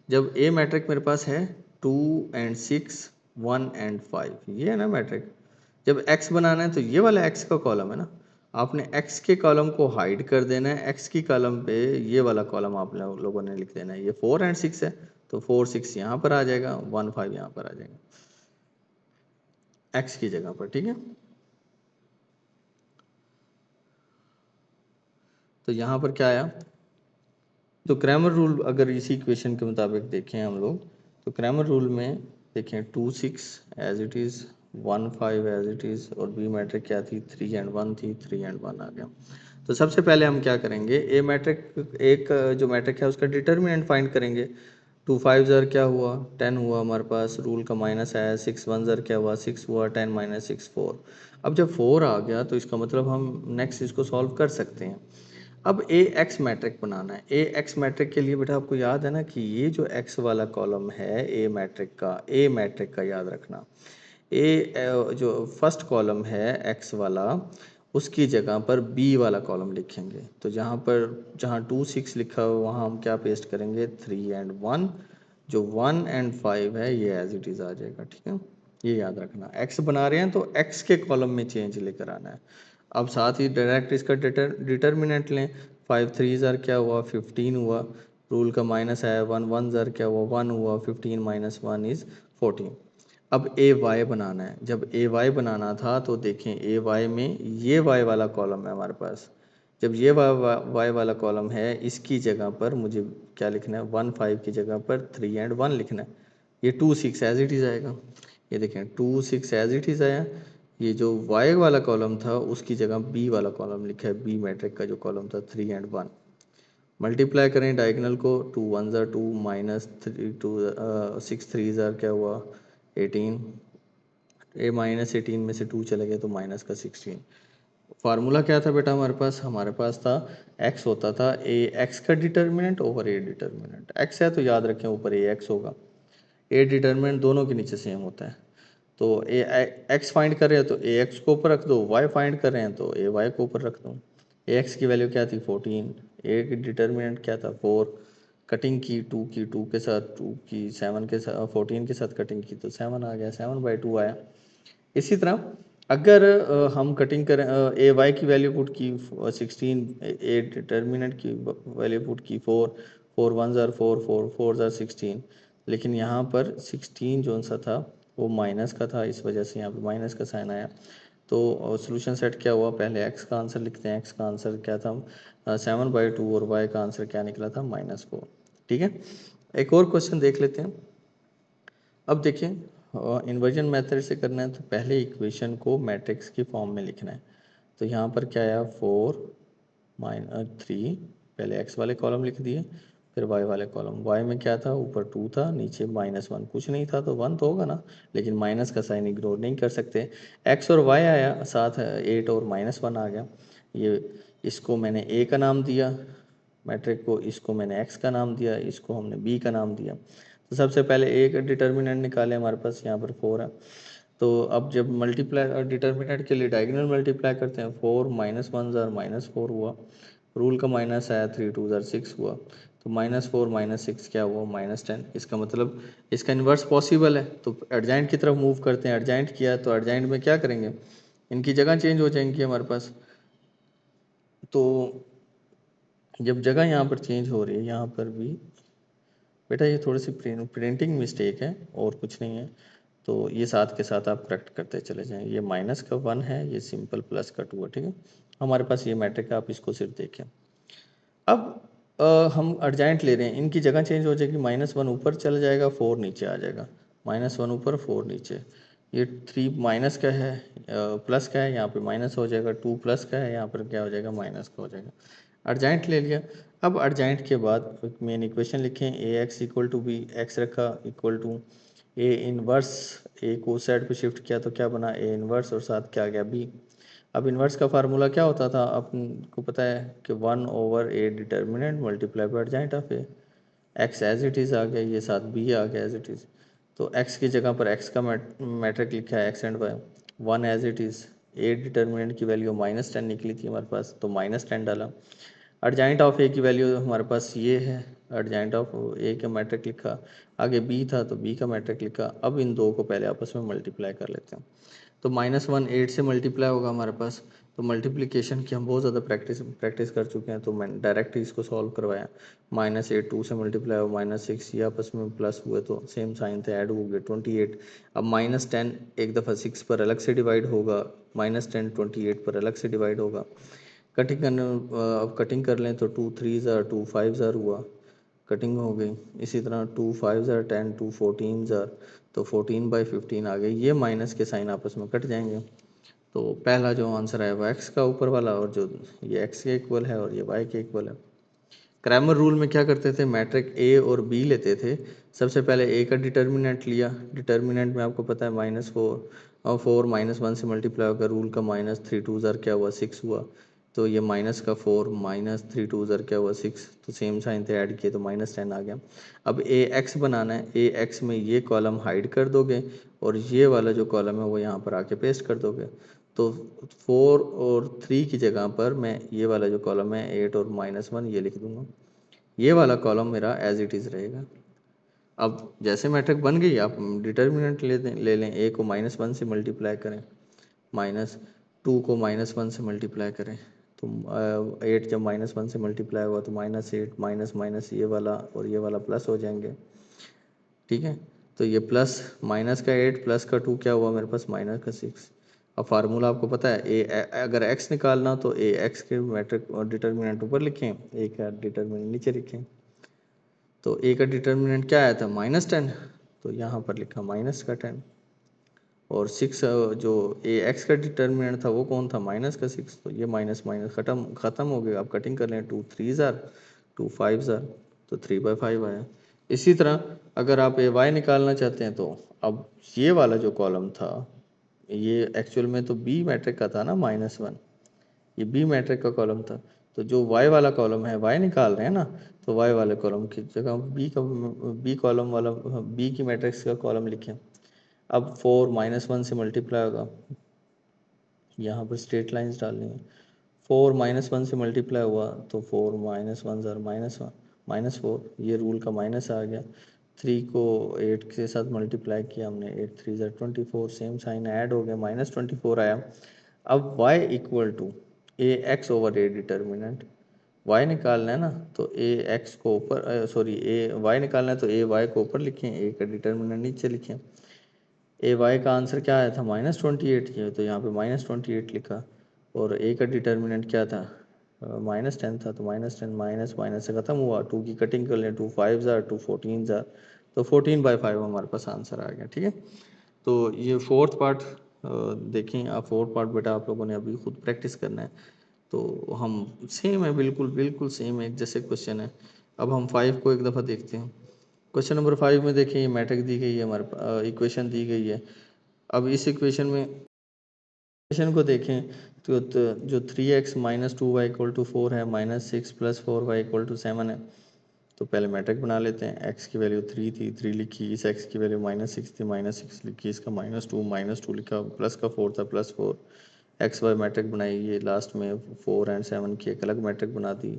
[SPEAKER 1] जब ए मैट्रिक मेरे पास है 2 एंड 6 1 एंड 5 ये है ना मैट्रिक, जब एक्स बनाना है तो ये वाला एक्स का कॉलम है ना आपने x के कॉलम को हाइड कर देना है, x की कॉलम पे ये वाला कॉलम आप लोगों ने लिख देना है। ये 4 एंड 6 है तो 4 6 यहाँ पर आ जाएगा, 1 5 यहाँ पर आ जाएगा x की जगह पर, ठीक है। तो यहाँ पर क्या आया, तो क्रैमर रूल अगर इसी इक्वेशन के मुताबिक देखें हम लोग, तो क्रैमर रूल में देखें 2 6 as it is, 1 5 as it is, और बी मैट्रिक क्या थी, 3 एंड 1 थी, 3 एंड 1 आ गया। तो सबसे पहले हम क्या करेंगे, ए मैट्रिक एक जो मैट्रिक है उसका डिटर्मिनेंट फाइंड करेंगे। 2 5 ज़र क्या हुआ, 10 हुआ हमारे पास, रूल का माइनस आया, 6 1 ज़र क्या हुआ, 6 हुआ, 10 माइनस 6 4। अब जब 4 आ गया तो इसका मतलब हम नेक्स्ट इसको सॉल्व कर सकते हैं। अब ए एक्स मैट्रिक बनाना है। ए एक्स मैट्रिक के लिए बेटा आपको याद है ना कि ये जो एक्स वाला कॉलम है ए मैट्रिक का याद रखना। जो फर्स्ट कॉलम है एक्स वाला, उसकी जगह पर बी वाला कॉलम लिखेंगे। तो जहाँ 2 6 लिखा हो वहाँ हम क्या पेस्ट करेंगे, 3 एंड 1। जो 1 एंड 5 है ये एज इट इज़ आ जाएगा, ठीक है। ये याद रखना, एक्स बना रहे हैं तो एक्स के कॉलम में चेंज लेकर आना है। अब साथ ही डायरेक्ट इसका डिटर्मिनेंट लें। 5 3 ज़र क्या हुआ, 15 हुआ, रूल का माइनस आया, 1 1 ज़र क्या हुआ, 1 हुआ, 15 माइनस 1 इज़ 14। अब ए वाई बनाना है। जब ए वाई बनाना था तो देखें ए वाई में ये वाई वाला कॉलम है हमारे पास। जब ये वाई वाला कॉलम है इसकी जगह पर मुझे क्या लिखना है, 1 5 की जगह पर 3 एंड 1 लिखना है। ये 2 6 एज इट इज़ आएगा। ये देखें 2 6 एज इट इज़ आया। ये जो वाई वाला कॉलम था उसकी जगह बी वाला कॉलम लिखा है, बी मैट्रिक का जो कॉलम था, 3 एंड 1। मल्टीप्लाई करें डायगोनल को, 2 1 ज़र 2 माइनस 3 2 6 3 ज़र क्या हुआ, 18। ए माइनस 18 में से 2 चले गए तो माइनस का 16। फार्मूला क्या था बेटा हमारे पास था x होता था ए एक्स का determinant over A determinant. x है तो याद रखें ऊपर ए एक्स होगा, ए डिटर्मिनेंट दोनों के नीचे सेम होता है। तो ए एक्स फाइंड कर रहे हैं तो ए एक्स को ऊपर रख दो, वाई फाइंड कर रहे हैं तो ए वाई को ऊपर रख दो। ए एक्स की वैल्यू क्या थी 14, ए की डिटर्मिनेंट क्या था 4, कटिंग की 2 की 2 के साथ, 2 की 7 के साथ, 14 के साथ कटिंग की तो 7 आ गया, 7/2 आया। इसी तरह अगर हम कटिंग करें, ए वाई की वैल्यू पुट की 16, ए डिटर्मिनेंट की वैल्यू पुट की 4, 4 1 ज़र 4 4 4 ज़र 16। लेकिन यहाँ पर 16 जो सा था वो माइनस का था, इस वजह से यहाँ पे माइनस का साइन आया। तो सॉल्यूशन सेट क्या हुआ, पहले एक्स का आंसर लिखते हैं। एक्स का आंसर क्या था, 7/2, और वाई का आंसर क्या निकला था, -4। ठीक है, एक और क्वेश्चन देख लेते हैं। अब देखिए इन्वर्जन मेथड से करना है तो पहले इक्वेशन को मैट्रिक्स की फॉर्म में लिखना है। तो यहाँ पर क्या आया, 4 3, पहले एक्स वाले कॉलम लिख दिए, फिर वाई वाले कॉलम। वाई में क्या था, ऊपर 2 था, नीचे -1, कुछ नहीं था तो 1 तो होगा ना, लेकिन माइनस का साइन इग्नोर नहीं कर सकते। एक्स और वाई आया, साथ 8 और -1 आ गया। ये इसको मैंने ए का नाम दिया मैट्रिक को, इसको मैंने एक्स का नाम दिया, इसको हमने बी का नाम दिया। तो सबसे पहले ए का डिटर्मिनेंट निकाले, हमारे पास यहाँ पर 4 है। तो अब जब मल्टीप्लाई डिटर्मिनेंट के लिए डायगोनल मल्टीप्लाई करते हैं, 4 -1 ज़र -4 हुआ, रूल का माइनस आया, 3 2 ज़र 6 हुआ, तो -4 -6 क्या हुआ, -10। इसका मतलब इसका इन्वर्स पॉसिबल है, तो एडजाइंट की तरफ मूव करते हैं। एडजाइंट किया तो एडजाइंट में क्या करेंगे, इनकी जगह चेंज हो जाएंगी हमारे पास। तो जब जगह यहाँ पर चेंज हो रही है, यहाँ पर भी बेटा ये थोड़ी सी प्रिंटिंग मिस्टेक है और कुछ नहीं है, तो ये साथ के साथ आप करेक्ट करते चले जाएं। ये माइनस का 1 है, ये सिंपल प्लस का 2 है, ठीक है। हमारे पास ये मैट्रिक है, आप इसको सिर्फ देखें। अब हम अर्जेंट ले रहे हैं, इनकी जगह चेंज हो जाएगी, -1 ऊपर चला जाएगा, 4 नीचे आ जाएगा, -1 ऊपर 4 नीचे। ये 3 माइनस का है, प्लस का है, यहाँ पे माइनस हो जाएगा, 2 प्लस का है, यहाँ पर क्या हो जाएगा, माइनस का हो जाएगा। अर्जेंट ले लिया। अब अर्जेंट के बाद मेन इक्वेशन लिखें, A X equal to B, X रखा equal to A inverse, A को उस साइड पे शिफ्ट किया तो क्या बना, ए इनवर्स, और साथ क्या आ गया, बी। अब इन्वर्स का फार्मूला क्या होता था, आपको पता है कि 1/a determinant multiply by adjoint of A. X as it is आ गया, ये साथ बी आ गया एज इट इज़। तो एक्स की जगह पर एक्स का मैट्रिक लिखा है, X and Y. 1 as it is, A determinant की वैल्यू -10 निकली थी हमारे पास, तो -10 डाला। अर्जेंट ऑफ ए की वैल्यू हमारे पास ये है, अर्जेंट ऑफ ए का मैट्रिक लिखा, आगे बी था तो बी का मैट्रिक लिखा। अब इन दो को पहले आपस में मल्टीप्लाई कर लेते हैं। तो -1 8 से मल्टीप्लाई होगा हमारे पास, तो मल्टीप्लिकेशन की हम बहुत ज़्यादा प्रैक्टिस कर चुके हैं, तो मैंने डायरेक्ट ही इसको सॉल्व करवाया। -8 2 से मल्टीप्लाई हो, -6 ये आपस में प्लस हुए तो सेम साइन थे, ऐड हो गए 28। अब -10 एक दफ़ा 6 पर अलग से डिवाइड होगा, -10 28 पर अलग से डिवाइड होगा। कटिंग करने अब कटिंग कर लें तो 2 3 ज़ार 2 5 ज़ार हुआ, कटिंग हो गई। इसी तरह 2 5 ज़ार 10 2 14 ज़ार, तो 14/15 आ गई। ये माइनस के साइन आपस में कट जाएंगे। तो पहला जो आंसर है वो एक्स का ऊपर वाला, और जो ये एक्स के इक्वल है और ये वाई के इक्वल है। क्रैमर रूल में क्या करते थे, मैट्रिक ए और बी लेते थे। सबसे पहले ए का डिटर्मिनेंट लिया, डिटर्मिनेंट में आपको पता है -4 और 4 -1 से मल्टीप्लाई होकर रूल का -3 2 ज़ार क्या हुआ 6 हुआ, तो ये माइनस का 4 -3 2 ज़ार क्या हुआ 6, तो सेम साइन थे ऐड किए तो -10 आ गया। अब ए एक्स बनाना है, ए एक्स में ये कॉलम हाइड कर दोगे और ये वाला जो कॉलम है वो यहाँ पर आके पेस्ट कर दोगे। तो 4 और 3 की जगह पर मैं ये वाला जो कॉलम है 8 और -1 ये लिख दूंगा। ये वाला कॉलम मेरा एज इट इज़ रहेगा। अब जैसे मैट्रिक बन गई, आप डिटर्मिनेंट ले लें, ए को -1 से मल्टीप्लाई करें, -2 को -1 से मल्टीप्लाई करें, तो 8 जब -1 से मल्टीप्लाई हुआ तो -8 माइनस माइनस ये वाला और ये वाला प्लस हो जाएंगे। ठीक है, तो ये प्लस माइनस का 8 प्लस का 2 क्या हुआ मेरे पास -का 6। अब फार्मूला आपको पता है, अगर x निकालना तो ए एक्स के मैट्रिक और डिटर्मिनेंट ऊपर लिखें, ए का डिटर्मिनेंट नीचे लिखें। तो ए का डिटर्मिनेंट क्या आया था -10, तो यहाँ पर लिखा -10। और 6 जो ए एक्स का डिटर्मिनेंट था वो कौन था, -6, तो ये माइनस माइनस ख़त्म हो गया। अब कटिंग कर लें, 2 3 ज़ार 2 5 ज़ार, तो 3/5 आया। इसी तरह अगर आप ए वाई निकालना चाहते हैं, तो अब ये वाला जो कॉलम था ये एक्चुअल में तो बी मैट्रिक का था ना -1, ये बी मैट्रिक का कॉलम था। तो जो वाई वाला कॉलम है, वाई निकाल रहे हैं ना, तो वाई वाले कॉलम की जगह बी कॉलम वाला बी की मैट्रिक्स का कॉलम लिखें। अब 4 -1 से मल्टीप्लाई होगा, यहाँ पर स्ट्रेट लाइंस डालनी है। 4 -1 से मल्टीप्लाई हुआ तो 4 -1 ज़ार -4, ये रूल का माइनस आ गया। 3 को 8 के साथ मल्टीप्लाई किया हमने, 8 3 ज़ार 24, सेम साइन ऐड हो गया, -24 आया। अब y equal to A X over A determinant, y निकालना है ना, तो ए एक्स को ऊपर सॉरी ए वाई निकालना है तो ए वाई को ऊपर लिखें, ए का डिटर्मिनेंट नीचे लिखें। ए वाई का आंसर क्या आया था -28 किया, तो यहाँ पे -28 लिखा। और ए का डिटर्मिनेंट क्या था, -10 था, तो -10 माइनस माइनस से ख़त्म हुआ। 2 की कटिंग कर लें, 2 5 ज़ार 2 14 ज़ार, तो 14/5 हमारे पास आंसर आ गया। ठीक है, तो ये फोर्थ पार्ट देखें आप। फोर्थ पार्ट बेटा आप लोगों ने अभी खुद प्रैक्टिस करना है। तो हम सेम है, बिल्कुल बिल्कुल सेम है, एक जैसे क्वेश्चन है। अब हम 5 को एक दफ़ा देखते हैं। क्वेश्चन नंबर 5 में देखिए, ये मैट्रिक दी गई है, हमारे इक्वेशन दी गई है। अब इस इक्वेशन में इक्वेशन को देखें तो जो 3x - 2y = 4 है, -6 + 4y = 7 है। तो पहले मैट्रिक बना लेते हैं। x की वैल्यू 3 थी, 3 लिखी। इस x की वैल्यू -6 थी, -6 लिखी। इसका -2 लिखा, प्लस का 4 था, +4। एक्स वाई मैट्रिक बनाई, ये लास्ट में 4 और 7 की एक अलग मैट्रिक बना दी,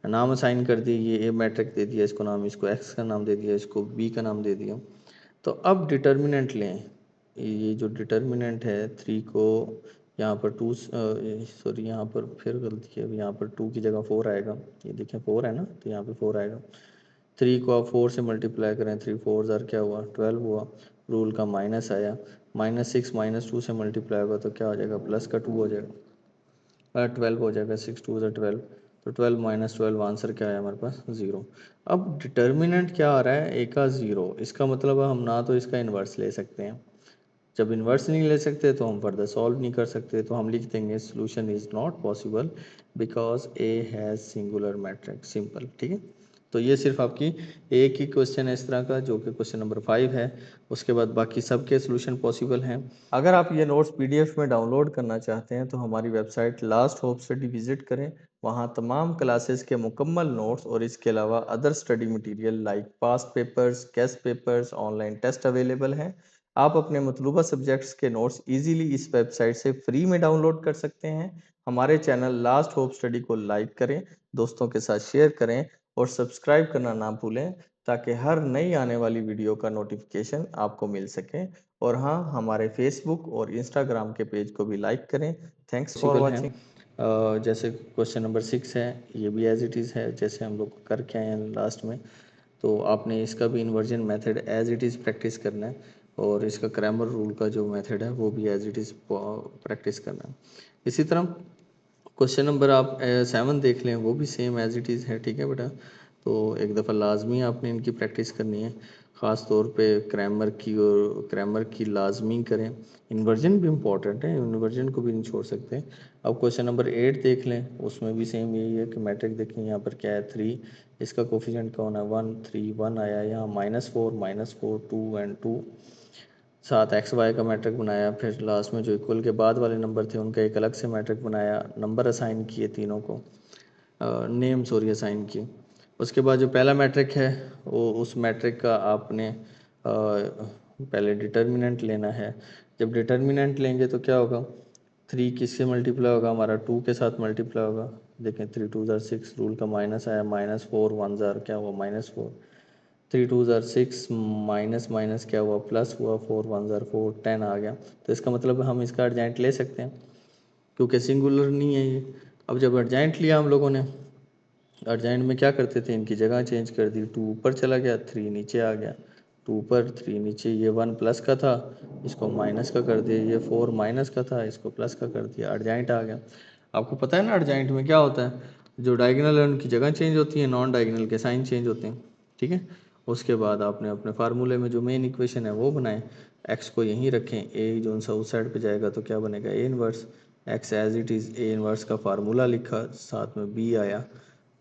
[SPEAKER 1] नाम असाइन कर दी। ये ए मैट्रिक दे दिया इसको नाम, इसको एक्स का नाम दे दिया, इसको बी का नाम दे दिया। तो अब डिटर्मिनेंट लें। ये जो डिटर्मिनेंट है 3 को यहाँ पर 2 सॉरी यहाँ पर फिर गलती है, यहाँ पर 2 की जगह 4 आएगा। ये देखें 4 है ना, तो यहाँ पे 4 आएगा। 3 को आप 4 से मल्टीप्लाई करें, 3 4 ज़ार क्या हुआ 12 हुआ, रूल का माइनस आया। -6 -2 से मल्टीप्लाई होगा तो क्या हो जाएगा, प्लस का 2 हो जाएगा, 12 हो जाएगा। 6 2 ज़ार 12, तो 12 - 12 आंसर क्या है हमारे पास, 0। अब डिटर्मिनेंट क्या आ रहा है, ए का 0, इसका मतलब हम ना तो इसका इन्वर्स ले सकते हैं। जब इन्वर्स नहीं ले सकते तो हम फर्दर सॉल्व नहीं कर सकते, तो हम लिख देंगे solution is not possible because A has singular matrix, simple. ठीक है, तो ये सिर्फ आपकी एक ही क्वेश्चन है इस तरह का, जो कि क्वेश्चन नंबर 5 है। उसके बाद बाकी सबके सोल्यूशन पॉसिबल हैं। अगर आप ये नोट्स पीडीएफ में डाउनलोड करना चाहते हैं तो हमारी website last hope study visit करें। वहाँ तमाम क्लासेस के मुकम्मल नोट्स और इसके अलावा other study material like past papers, guess papers, online test available हैं। आप अपने मतलूबा सब्जेक्ट्स के नोट्स इजीली इस वेबसाइट से फ्री में डाउनलोड कर सकते हैं। हमारे चैनल लास्ट होप स्टडी को लाइक करें, दोस्तों के साथ शेयर करें और सब्सक्राइब करना ना भूलें, ताकि हर नई आने वाली वीडियो का नोटिफिकेशन आपको मिल सके। और हाँ, हमारे फेसबुक और इंस्टाग्राम के पेज को भी लाइक करें। Thanks for watching. जैसे क्वेश्चन नंबर 6 है, ये भी एज इट इज़ है जैसे हम लोग करके आए हैं लास्ट में। तो आपने इसका भी inversion method as it is practice करना है, और इसका क्रैमर रूल का जो मेथड है वो भी एज इट इज़ प्रैक्टिस करना है। इसी तरह क्वेश्चन नंबर आप 7 देख लें, वो भी सेम एज इट इज़ है। ठीक है बेटा, तो एक दफ़ा लाजमी आपने इनकी प्रैक्टिस करनी है, ख़ास तौर पे क्रैमर की, और क्रैमर की लाजमी करें। इन्वर्जन भी इम्पॉर्टेंट है, इन्वर्जन को भी नहीं छोड़ सकते। अब क्वेश्चन नंबर 8 देख लें, उसमें भी सेम यही है कि मैट्रिक देखें यहाँ पर क्या है 3, इसका कोफिशिएंट कौन है 1 3 1 आया, यहाँ -4 2 एंड 2, साथ एक्स वाई का मैट्रिक बनाया। फिर लास्ट में जो इक्वल के बाद वाले नंबर थे उनका एक अलग से मैट्रिक बनाया, नंबर असाइन किए तीनों को, नेम सॉरी असाइन किए। उसके बाद जो पहला मैट्रिक है वो उस मैट्रिक का आपने पहले डिटर्मिनेंट लेना है। जब डिटर्मिनेंट लेंगे तो क्या होगा, 3 किससे मल्टीप्लाई होगा, हमारा 2 के साथ मल्टीप्लाई होगा। देखें 3 2 ज़ार 6, रूल का माइनस आया, -4 1 ज़ार क्या हुआ -4, 3 2 ज़ार 6, माइनस माइनस क्या हुआ प्लस हुआ, 4 1 ज़ार 4 10 आ गया। तो इसका मतलब हम इसका अर्जेंट ले सकते हैं क्योंकि सिंगुलर नहीं है ये। अब जब अर्जेंट लिया हम लोगों ने, अर्जेंट में क्या करते थे, इनकी जगह चेंज कर दी, 2 ऊपर चला गया 3 नीचे आ गया, 2 ऊपर 3 नीचे, ये 1 प्लस का था इसको माइनस का कर दिया, ये 4 माइनस का था इसको प्लस का कर दिया, अर्जेंट आ गया। आपको पता है ना अर्जेंट में क्या होता है, जो डायगोनल है उनकी जगह चेंज होती है, नॉन डायगोनल के साइन चेंज होते हैं। ठीक है, उसके बाद आपने अपने फार्मूले में जो मेन इक्वेशन है वो बनाए, एक्स को यहीं रखें, ए जो सा उस साइड पे जाएगा तो क्या बनेगा A inverse, X as it is A inverse का फार्मूला लिखा, साथ में बी आया,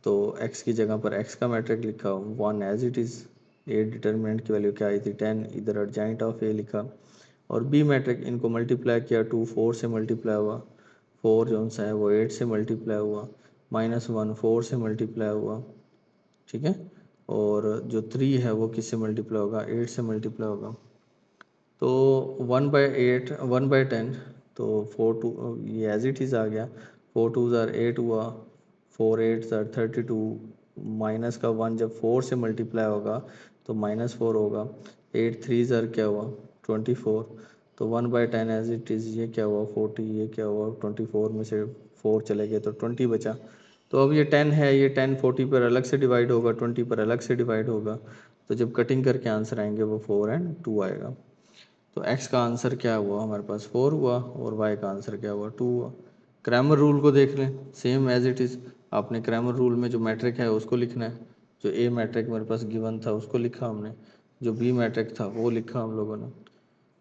[SPEAKER 1] तो x की जगह पर x का मैट्रिक लिखा, 1 as it is, A determinant की वैल्यू क्या आई थी 10, इधर अर्जेंट ऑफ ए लिखा, और b मैट्रिक इनको मल्टीप्लाई किया, 2 4 से मल्टीप्लाई हुआ, 4 जो सा है वो 8 से मल्टीप्लाई हुआ, -1 4 से मल्टीप्लाई हुआ। ठीक है, और जो 3 है वो किससे मल्टीप्लाई होगा, 8 से मल्टीप्लाई होगा। तो 1/8 1/10, तो 4 2 ये एज इट इज़ आ गया, 4 2 ज़ार 8 हुआ, 4 8 ज़ार 32, माइनस का 1 जब 4 से मल्टीप्लाई होगा तो -4 होगा, 8 3 ज़ार क्या हुआ 24, तो 1/10 एज इट इज़, ये क्या हुआ 40, ये क्या हुआ 24 में से 4 चले गए तो 20 बचा। तो अब ये 10 है, ये 10 40 पर अलग से डिवाइड होगा, 20 पर अलग से डिवाइड होगा, तो जब कटिंग करके आंसर आएंगे वो 4 एंड 2 आएगा। तो x का आंसर क्या हुआ हमारे पास 4 हुआ, और y का आंसर क्या हुआ 2 हुआ। क्रैमर रूल को देख लें, सेम एज इट इज़, आपने क्रैमर रूल में जो मैट्रिक है उसको लिखना है, जो a मैट्रिक मेरे पास गिवन था उसको लिखा हमने, जो b मैट्रिक था वो लिखा हम लोगों ने।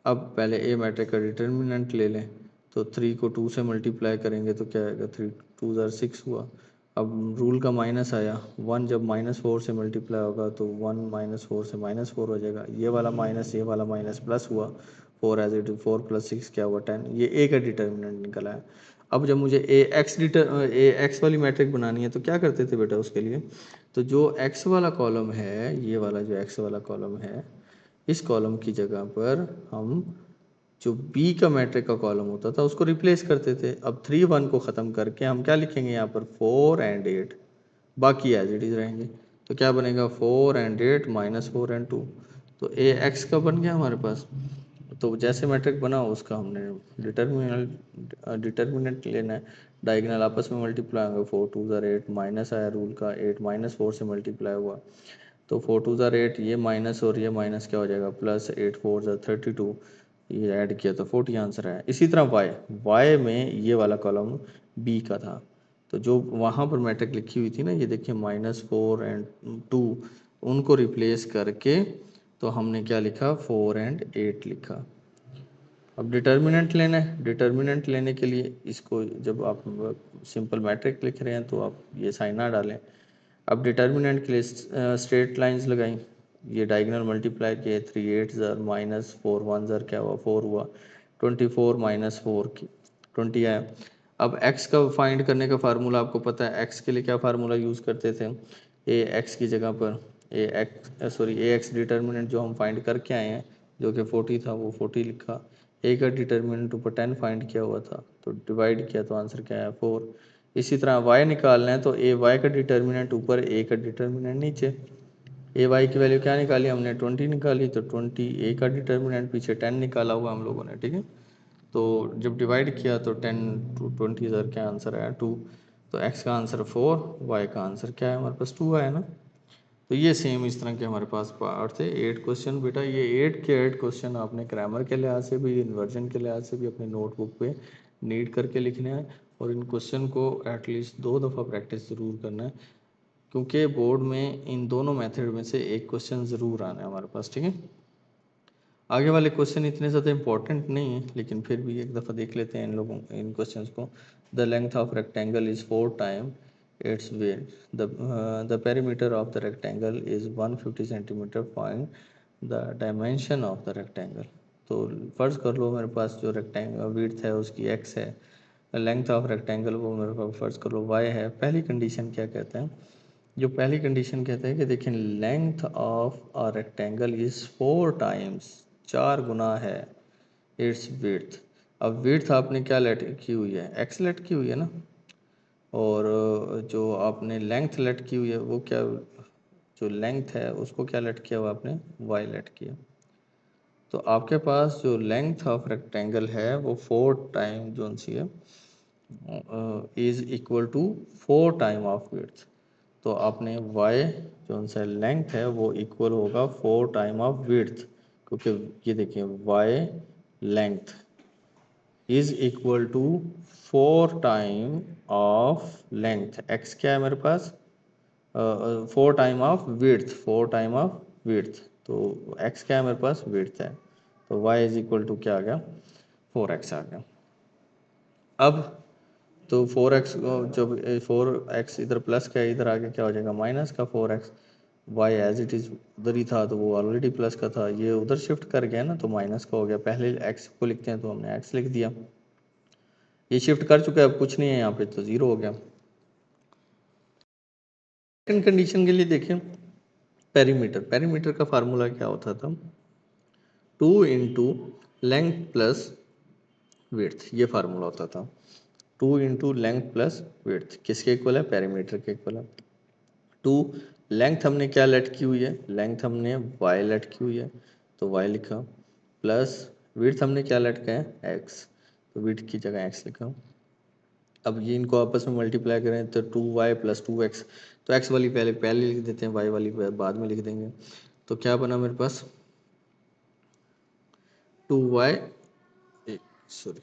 [SPEAKER 1] अब पहले a मैट्रिक का डिटर्मिनेंट ले लें, तो 3 को 2 से मल्टीप्लाई करेंगे तो क्या आएगा, 3 2 ज़ार 6 हुआ। अब रूल का माइनस आया, 1 जब -4 से मल्टीप्लाई होगा तो 1 -4 से -4 हो जाएगा, ये वाला माइनस ये वाला माइनस प्लस हुआ, 4 एज इट 4 + 6 क्या हुआ 10, ये a का डिटर्मिनेंट निकला है। अब जब मुझे ए एक्स वाली मैट्रिक बनानी है तो क्या करते थे बेटा उसके लिए, तो जो x वाला कॉलम है, ये वाला जो x वाला कॉलम है, इस कॉलम की जगह पर हम जो b का मैट्रिक का कॉलम होता था उसको रिप्लेस करते थे। अब 3 1 को ख़त्म करके हम क्या लिखेंगे यहाँ पर 4 एंड 8, बाकी एज इट इज़ रहेंगे। तो क्या बनेगा 4 एंड 8 -4 एंड 2, तो ए एक्स का बन गया हमारे पास। तो जैसे मैट्रिक बना उसका हमने डिटर्मिनेंट लेना है, डायगोनल आपस में मल्टीप्लाई होंगे, 4 2 ज़ार 8, माइनस आया रूल का 8 -4 से मल्टीप्लाई हुआ, तो 4 2 ज़ार 8, ये माइनस और ये माइनस क्या हो जाएगा प्लस, 8 4 ज़ार 32, ये ऐड किया तो 40 आंसर आया। इसी तरह वाई में ये वाला कॉलम बी का था, तो जो वहाँ पर मैट्रिक लिखी हुई थी ना, ये देखिए -4 एंड 2, उनको रिप्लेस करके तो हमने क्या लिखा 4 एंड 8 लिखा। अब डिटर्मिनेंट लेना है, डिटर्मिनेंट लेने के लिए इसको जब आप सिंपल मैट्रिक लिख रहे हैं तो आप ये साइन ना डालें। अब डिटर्मिनेंट के लिए स्ट्रेट लाइंस लगाई, ये डायगोनल मल्टीप्लाई किए, 3 8 ज़ार -4 1 ज़ार क्या हुआ 4 हुआ, 24 -4 की 20 आया। अब x का फाइंड करने का फार्मूला आपको पता है, x के लिए क्या फार्मूला यूज़ करते थे, ए एक्स की जगह पर ए एक्स डिटर्मिनेंट जो हम फाइंड करके आए हैं जो कि 40 था वो 40 लिखा, ए का डिटर्मिनेंट ऊपर 10 फाइंड किया हुआ था तो डिवाइड किया तो आंसर क्या आया 4। इसी तरह y निकालना है तो ए वाई का डिटर्मिनेंट ऊपर, ए का डिटर्मिनेंट नीचे, ए वाई की वैल्यू क्या निकाली हमने 20 निकाली, तो 20 ए का डिटर्मिनेंट, पीछे 10 निकाला हुआ हम लोगों ने, ठीक है। तो जब डिवाइड किया तो 10 टू 20 सर क्या आंसर आया 2। तो x का आंसर 4, y का आंसर क्या है हमारे पास 2 आया ना। तो ये सेम इस तरह के हमारे पास पार्ट थे 8 क्वेश्चन। बेटा ये 8 के 8 क्वेश्चन आपने ग्रामर के लिहाज से भी, इन्वर्जन के लिहाज से भी अपने नोटबुक पे नीड करके लिखने हैं, और इन क्वेश्चन को एटलीस्ट 2 दफ़ा प्रैक्टिस ज़रूर करना है, क्योंकि बोर्ड में इन दोनों मेथड में से एक क्वेश्चन ज़रूर आना है हमारे पास, ठीक है। आगे वाले क्वेश्चन इतने ज़्यादा इंपॉर्टेंट नहीं है, लेकिन फिर भी एक दफ़ा देख लेते हैं इन क्वेश्चंस को। The length of rectangle is 4 time it's width, the perimeter of the rectangle is 150 centimetre, find the dimension of the rectangle. तो फर्ज कर लो मेरे पास जो रेक्टेंगल विड्थ है उसकी x है, लेंथ ऑफ रेक्टेंगल वो मेरे पास फर्ज कर लो y है। पहली कंडीशन क्या कहते हैं, जो पहली कंडीशन कहते हैं कि देखिए length of a rectangle is 4 times, 4 गुना है इट्स विड्थ। अब विड्थ आपने क्या लेट की हुई है, एक्स लेट की हुई है ना, और जो आपने लेंथ लेट की हुई है वो क्या, जो लेंथ है उसको क्या लेट किया हुआ आपने, वाई लेट किया। तो आपके पास जो लेंथ ऑफ रेक्टेंगल है वो 4 टाइम जो सी है is equal to 4 time of width. तो आपने y जो सा लेंथ है वो इक्वल होगा 4 टाइम ऑफ विड्थ, क्योंकि ये देखिए y length is equal to 4 time of length, x क्या है मेरे पास 4 time of width, 4 time of width, तो x क्या है मेरे पास विड्थ है, तो y इज इक्वल टू क्या आ गया 4x आ गया। अब तो 4x जब 4x इधर प्लस का है, इधर आगे क्या हो जाएगा माइनस का 4x, y as it is उधर ही था तो वो ऑलरेडी प्लस का था, ये उधर शिफ्ट कर गया ना तो माइनस का हो गया। पहले x को लिखते हैं तो हमने x लिख दिया, ये शिफ्ट कर चुका है अब कुछ नहीं है यहाँ पे तो ज़ीरो हो गया। सेकंड कंडीशन के लिए देखें पेरीमीटर, पेरीमीटर का फार्मूला क्या होता था 2 इंटू लेंथ प्लस विड्थ, ये फार्मूला होता था 2 इंटू लेंथ प्लस विड्थ, किसके इक्वल है पेरीमीटर के इक्वल है। 2 लेंथ हमने क्या लेट की हुई है, लेंथ हमने y लेट की हुई है तो y लिखा, प्लस विड्थ हमने क्या लेट किया है x, तो विड्थ की जगह x लिखा। अब ये इनको आपस में मल्टीप्लाई करें तो 2y प्लस 2x, तो x वाली पहले पहले लिख देते हैं, y वाली बाद में लिख देंगे। तो क्या बना मेरे पास 2y, सॉरी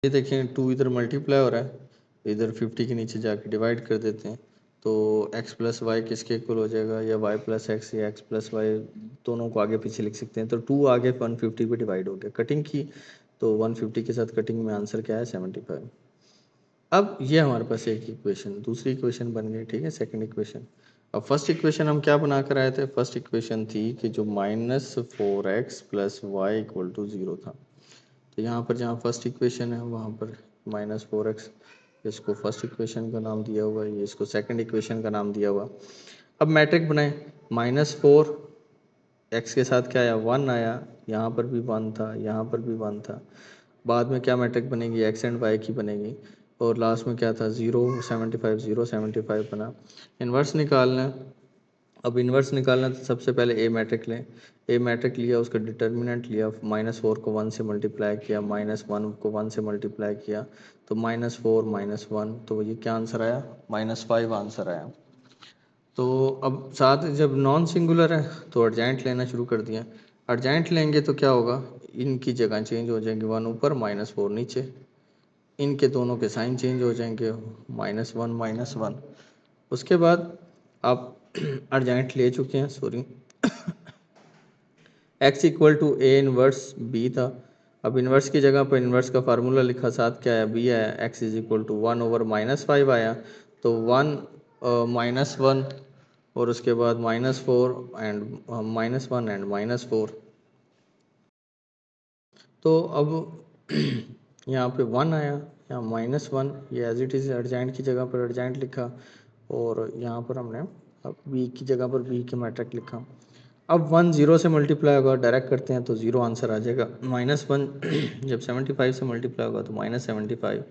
[SPEAKER 1] ये देखें 2 इधर मल्टीप्लाई हो रहा है, इधर 50 के नीचे जाके डिवाइड कर देते हैं, तो x प्लस वाई किसके इक्वल हो जाएगा, या y प्लस एक्स या x प्लस वाई, दोनों को आगे पीछे लिख सकते हैं। तो 2 आगे 150 पे डिवाइड हो गया, कटिंग की तो 150 के साथ कटिंग में आंसर क्या है 75। अब ये हमारे पास एक इक्वेशन, दूसरी इक्वेशन बन गई, ठीक है सेकंड इक्वेशन। अब फर्स्ट इक्वेशन हम क्या बना कर आए थे, फर्स्ट इक्वेशन थी कि जो -4x plus Y equal to 0 था। तो यहाँ पर जहाँ फर्स्ट इक्वेशन है वहाँ पर -4x, इसको फर्स्ट इक्वेशन का नाम दिया हुआ है, ये इसको सेकंड इक्वेशन का नाम दिया हुआ। अब मैट्रिक बनाए, -4 x के साथ क्या आया 1 आया, यहाँ पर भी 1 था, यहाँ पर भी 1 था। बाद में क्या मैट्रिक बनेगी x एंड y की बनेगी, और लास्ट में क्या था 0 75 0 75 बना। इन्वर्स निकालना है, अब इन्वर्स निकालना है तो सबसे पहले ए मैट्रिक लें, ए मैट्रिक लिया उसका डिटर्मिनेंट लिया, -4 को 1 से मल्टीप्लाई किया, -1 को 1 से मल्टीप्लाई किया, तो -4 -1, तो ये क्या आंसर आया -5 आंसर आया। तो अब साथ जब नॉन सिंगुलर है तो अर्जेंट लेना शुरू कर दिया, अर्जेंट लेंगे तो क्या होगा, इनकी जगह चेंज हो जाएंगे, 1 ऊपर -4 नीचे, इनके दोनों के साइन चेंज हो जाएंगे, -1 -1। उसके बाद आप अर्जेंट ले चुके हैं, sorry x equal to A inverse B था। अब इन्वर्स की जगह पर इन्वर्स का फार्मूला लिखा, साथ क्या आया बी आया, x is equal to 1 over -5 आया, तो 1 -1 और उसके बाद -4 एंड -1 एंड -4। तो अब यहाँ पे 1 आया, यहाँ -1, ये एज इट इज़ अर्जेंट की जगह पर अर्जेंट लिखा, और यहाँ पर हमने अब बी की जगह पर बी के मैट्रिक लिखा। अब 1 0 से मल्टीप्लाई होगा, डायरेक्ट करते हैं तो 0 आंसर आ जाएगा। -1 जब 75 से मल्टीप्लाई होगा तो -75,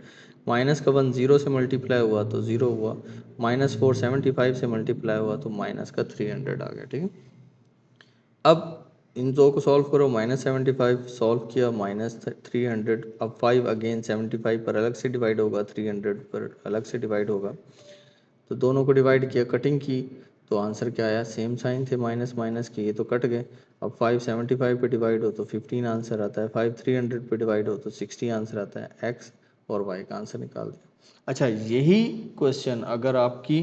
[SPEAKER 1] माइनस का 1 0 से मल्टीप्लाई हुआ तो 0 हुआ, -4 75 से मल्टीप्लाई हुआ तो माइनस का 300 आ गया। ठीक है, अब इन दो को सॉल्व करो, -75 सॉल्व किया, -300, अब 5 अगेन 75 पर अलग से डिवाइड होगा, 300 पर अलग से डिवाइड होगा, तो दोनों को डिवाइड किया, कटिंग की, तो आंसर क्या आया, सेम साइन थे, माइनस माइनस के, ये तो कट गए। अब 5 75 पे डिवाइड हो तो 15 आंसर आता है, 5 300 पे डिवाइड हो तो 60 आंसर आता है। एक्स और वाई का आंसर निकाल दिया। अच्छा, यही क्वेश्चन अगर आपकी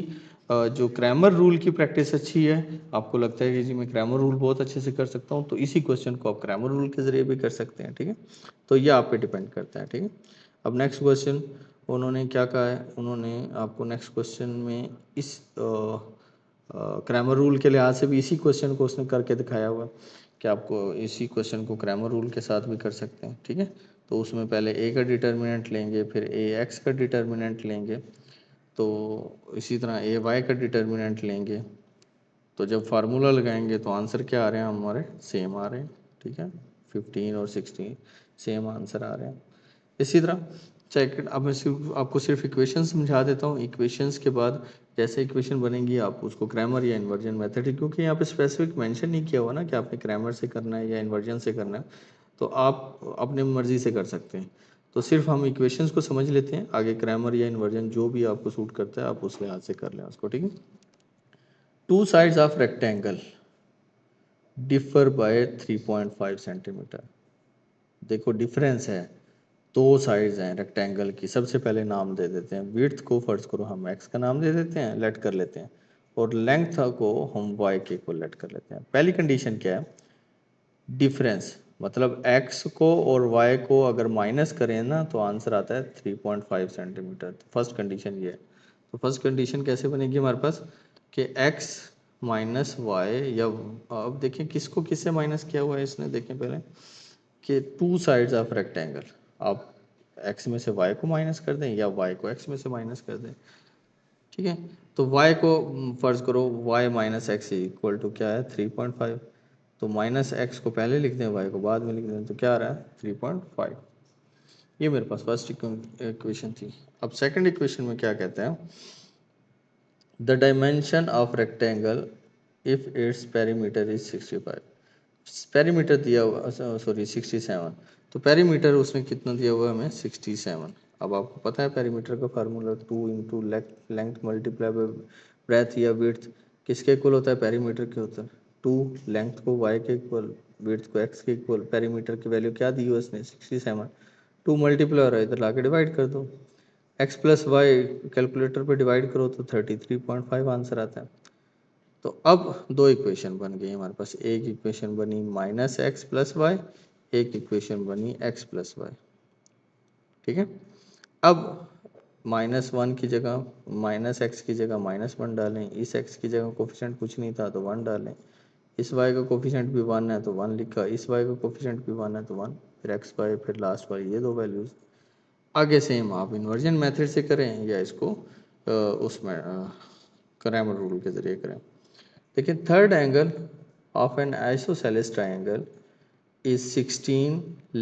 [SPEAKER 1] जो क्रैमर रूल की प्रैक्टिस अच्छी है, आपको लगता है कि जी मैं क्रैमर रूल बहुत अच्छे से कर सकता हूँ, तो इसी क्वेश्चन को आप क्रैमर रूल के ज़रिए भी कर सकते हैं। ठीक है, तो ये आप पे डिपेंड करता है। ठीक है, अब नेक्स्ट क्वेश्चन उन्होंने क्या कहा है, उन्होंने आपको नेक्स्ट क्वेश्चन में इस क्रैमर रूल के लिहाज से भी इसी क्वेश्चन को उसने करके दिखाया हुआ कि आपको इसी क्वेश्चन को क्रैमर रूल के साथ भी कर सकते हैं। ठीक है, तो उसमें पहले ए का डिटर्मिनेंट लेंगे, फिर ए एक्स का डिटर्मिनेंट लेंगे, तो इसी तरह ए वाई का डिटर्मिनेंट लेंगे, तो जब फार्मूला लगाएंगे तो आंसर क्या आ रहे हैं हमारे, सेम आ रहे हैं। ठीक है, 15 और 16 सेम आंसर आ रहे हैं। इसी तरह सेकंड, अब मैं आपको सिर्फ इक्वेशन समझा देता हूँ। इक्वेशंस के बाद जैसे इक्वेशन बनेगी आप उसको क्रैमर या इन्वर्जन मेथड, क्योंकि यहाँ पे स्पेसिफिक मेंशन नहीं किया हुआ ना कि आपने क्रैमर से करना है या इन्वर्जन से करना है, तो आप अपने मर्जी से कर सकते हैं। तो सिर्फ हम इक्वेशंस को समझ लेते हैं, आगे क्रैमर या इन्वर्जन जो भी आपको सूट करता है आप उस लिहाज से कर लें उसको। ठीक है, two sides of rectangle differ by 3.5 centimetre. देखो डिफरेंस है, दो साइड्स हैं रेक्टेंगल की। सबसे पहले नाम दे देते हैं, विड्थ को फर्ज करो हम एक्स का नाम दे देते हैं, लेट कर लेते हैं, और लेंथ को हम वाई के इक्वल लेट कर लेते हैं। पहली कंडीशन क्या है, डिफरेंस, मतलब एक्स को और वाई को अगर माइनस करें ना तो आंसर आता है 3.5 सेंटीमीटर। तो फर्स्ट कंडीशन ये है। तो फर्स्ट कंडीशन कैसे बनेगी हमारे पास कि एक्स माइनस वाई, या अब देखें किसको किससे माइनस किया हुआ है इसने, देखें पहले कि टू साइड्स ऑफ रेक्टेंगल, आप एक्स में से वाई को माइनस कर दें या वाई को एक्स में से माइनस कर दें। ठीक है, तो वाई को फर्ज करो, Y minus X equal to क्या है, 3.5, तो माइनस एक्स को पहले लिख दें, वाई को बाद में लिख दें, तो क्या आ रहा है 3.5। ये मेरे पास फर्स्ट इक्वेशन थी। अब सेकंड इक्वेशन में क्या कहते हैं, the dimension of rectangle if its perimeter is 65, perimeter दिया हुआ, सॉरी 67, तो पेरीमीटर उसने कितना दिया हुआ है हमें, 67। अब आपको पता है पेरीमीटर का formula 2 into length multiply by breath या विड्थ किसके इक्वल होता है, पेरीमीटर के होता है। 2 लेंथ को वाई के इक्वल, विड्थ को एक्स के इक्वल, पेरीमीटर की वैल्यू क्या दी हुई उसने 67, 2 मल्टीप्लाई हो रहा है इधर लाके डिवाइड कर दो, एक्स प्लस वाई कैलकुलेटर पे डिवाइड करो तो 33.5 आंसर आता है। तो अब दो इक्वेशन बन गई हमारे पास, एक इक्वेशन बनी माइनस एक्स प्लस वाई, एक इक्वेशन बनी एक्स प्लस वाई। ठीक है, अब -1 की जगह, माइनस एक्स की जगह -1 डालें, इस एक्स की जगह कोफिशिएंट कुछ नहीं था तो 1 डालें, इस वाई का कोफिशिएंट भी 1 है तो 1 लिखा, इस वाई का कोफिशिएंट भी 1 है तो 1, फिर एक्स वाई फिर लास्ट वाई, ये दो वैल्यूज। आगे सेम आप इन्वर्जन मेथड से करें या इसको उसमें क्रैमर रूल के ज़रिए करें। देखिए, third angle of N isosceles triangle is 16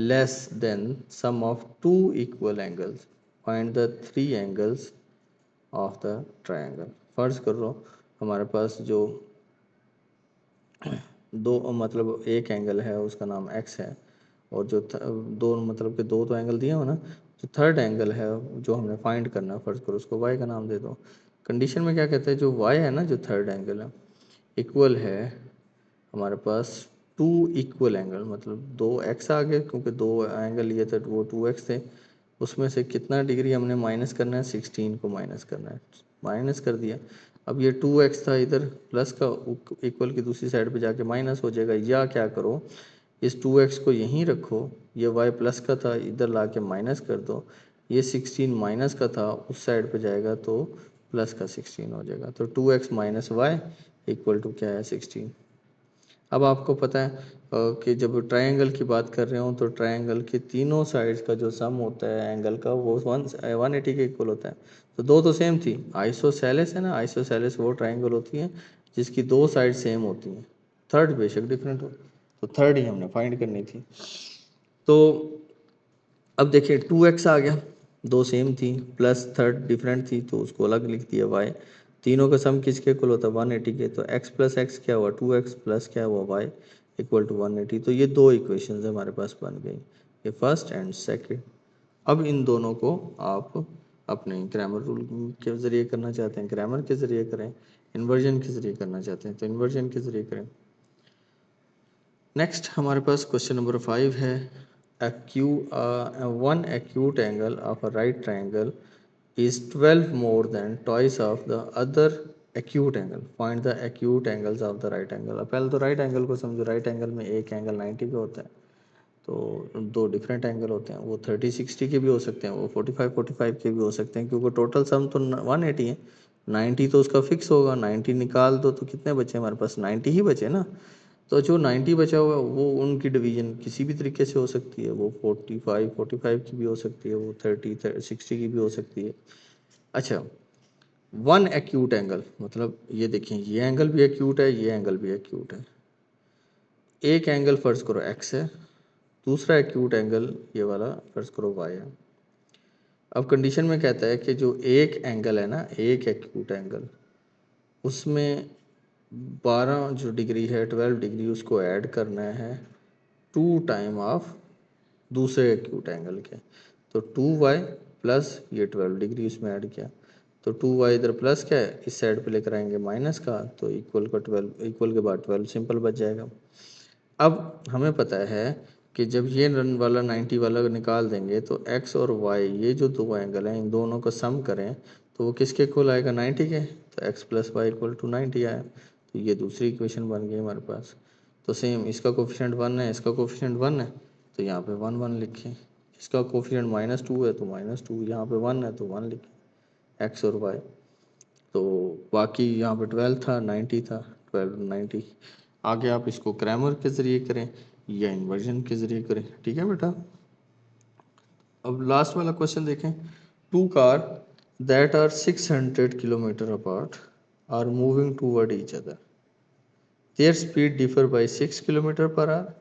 [SPEAKER 1] less than sum of two equal angles. Find the three angles of the triangle. फर्ज करो हमारे पास जो दो, मतलब एक एंगल है उसका नाम x है, और जो दो, मतलब के दो तो एंगल दिए हो ना, जो थर्ड एंगल है जो हमने फाइंड करना है, फर्ज करो उसको y का नाम दे दो। कंडीशन में क्या कहते हैं, जो y है ना, जो थर्ड एंगल है, इक्वल है हमारे पास टू इक्वल एंगल, मतलब दो एक्स आ गए, क्योंकि दो एंगल लिए थे वो 2x थे, उसमें से कितना डिग्री हमने माइनस करना है, 16 को माइनस करना है, माइनस कर दिया। अब ये 2x था इधर, प्लस का इक्वल की दूसरी साइड पे जाके माइनस हो जाएगा, या क्या करो इस 2x को यहीं रखो, ये y प्लस का था इधर ला के माइनस कर दो, ये 16 माइनस का था उस साइड पे जाएगा तो प्लस का 16 हो जाएगा, तो 2x minus Y equal to क्या है, 16। अब आपको पता है कि जब ट्रायंगल की बात कर रहे हो तो ट्रायंगल के तीनों साइड्स का जो सम होता है एंगल का वो 180 के इक्वल होता है। तो दो तो सेम थी, आइसोसेलेस है ना, आइसोसेलेस वो ट्रायंगल होती है जिसकी दो साइड सेम होती हैं। थर्ड बेशक डिफरेंट हो, तो थर्ड ही हमने फाइंड करनी थी। तो अब देखिए 2x आ गया, दो सेम थी, प्लस थर्ड डिफरेंट थी तो उसको अलग लिख दिया y। तीनों का सम किसके इक्वल होता है 180 के, तो x प्लस एक्स क्या हुआ 2x प्लस क्या हुआ y इक्वल टू 180। तो ये दो इक्वेशंस हमारे पास बन गई, ये फर्स्ट एंड सेकंड। अब इन दोनों को आप अपने ग्रामर रूल के ज़रिए करना चाहते हैं, ग्रामर के ज़रिए करें, इन्वर्जन के ज़रिए करना चाहते हैं तो इन्वर्जन के ज़रिए करें। नेक्स्ट हमारे पास क्वेश्चन नंबर 5 है, one acute angle of a right triangle is 12 more than twice of the other acute angle, find the acute angles of the right angle। अब पहले तो राइट एंगल को समझो, राइट एंगल में एक angle 90 का होता है, तो दो डिफरेंट एंगल होते हैं, वो 30-60 के भी हो सकते हैं, वो 45-45 के भी हो सकते हैं, क्योंकि टोटल सम तो 180 है, 90 तो उसका फिक्स होगा, 90 निकाल दो तो कितने बचे हमारे पास 90 ही बचे ना। तो जो 90 बचा हुआ वो उनकी डिवीजन किसी भी तरीके से हो सकती है, वो 45 की भी हो सकती है, वो 30-60 की भी हो सकती है। अच्छा, वन एक्यूट एंगल मतलब ये देखें, ये एंगल भी एक्यूट है, ये एंगल भी एक्यूट है। एक एंगल फर्ज करो x है, दूसरा एक्यूट एंगल ये वाला फर्ज करो y है। अब कंडीशन में कहता है कि जो एक एंगल है ना, एक एक्यूट एंगल, उसमें 12 जो डिग्री है 12 डिग्री उसको ऐड करना है 2 टाइम ऑफ दूसरे एक्यूट एंगल के। तो 2y प्लस ये 12 डिग्री उसमें ऐड किया, तो 2y इधर प्लस क्या है, इस साइड पे लेकर आएंगे माइनस का, तो इक्वल का 12, इक्वल के बाद 12 सिंपल बच जाएगा। अब हमें पता है कि जब ये रन वाला 90 वाला निकाल देंगे तो x और y ये जो दो एंगल हैं इन दोनों का सम करें तो वो किसके इक्वल आएगा 90 के, तो x plus Y equal to 90 आया। तो ये दूसरी इक्वेशन बन गई हमारे पास। तो सेम इसका कोफिशिएंट 1 है, इसका कोफिशिएंट 1 है, तो यहाँ पे 1 1 लिखें। इसका कोफिशिएंट -2 है तो -2, यहाँ पे 1 है तो 1 लिखें x और y। तो बाकी यहाँ पे 12 था, 90 था, 12 90। आगे आप इसको ग्रामर के ज़रिए करें या इन्वर्जन के ज़रिए करें, ठीक है बेटा। अब लास्ट वाला क्वेश्चन देखें, two car that are 600 kilometre apart are moving toward each other, their speed differ by 6 kilometre per hour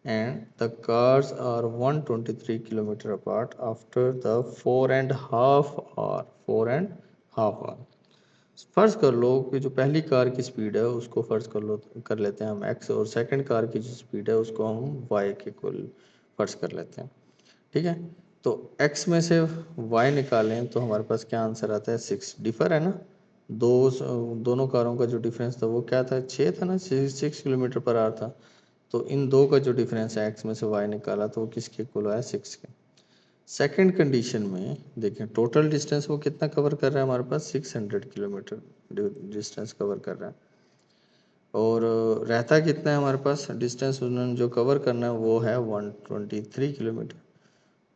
[SPEAKER 1] and the cars are 123 kilometer apart after the 4.5 hour। फर्ज कर लो कि जो पहली कार की स्पीड है उसको फर्ज कर लेते हैं हम x, और सेकंड कार की जो स्पीड है उसको हम y के इक्वल फर्ज कर लेते हैं, ठीक है। तो x में से y निकालें तो हमारे पास क्या आंसर आता है 6। डिफर है ना, दोनों कारों का जो डिफरेंस था वो क्या था 6 था ना, 6 किलोमीटर पर आवर था। तो इन दो का जो डिफरेंस है x में से y निकाला तो वो किसके इक्वल आया 6 के। सेकंड कंडीशन में देखें टोटल डिस्टेंस वो कितना कवर कर रहा है हमारे पास 600 किलोमीटर डिस्टेंस कवर कर रहा है, और रहता कितना है हमारे पास डिस्टेंस उन्होंने जो कवर करना है वो है 123 किलोमीटर।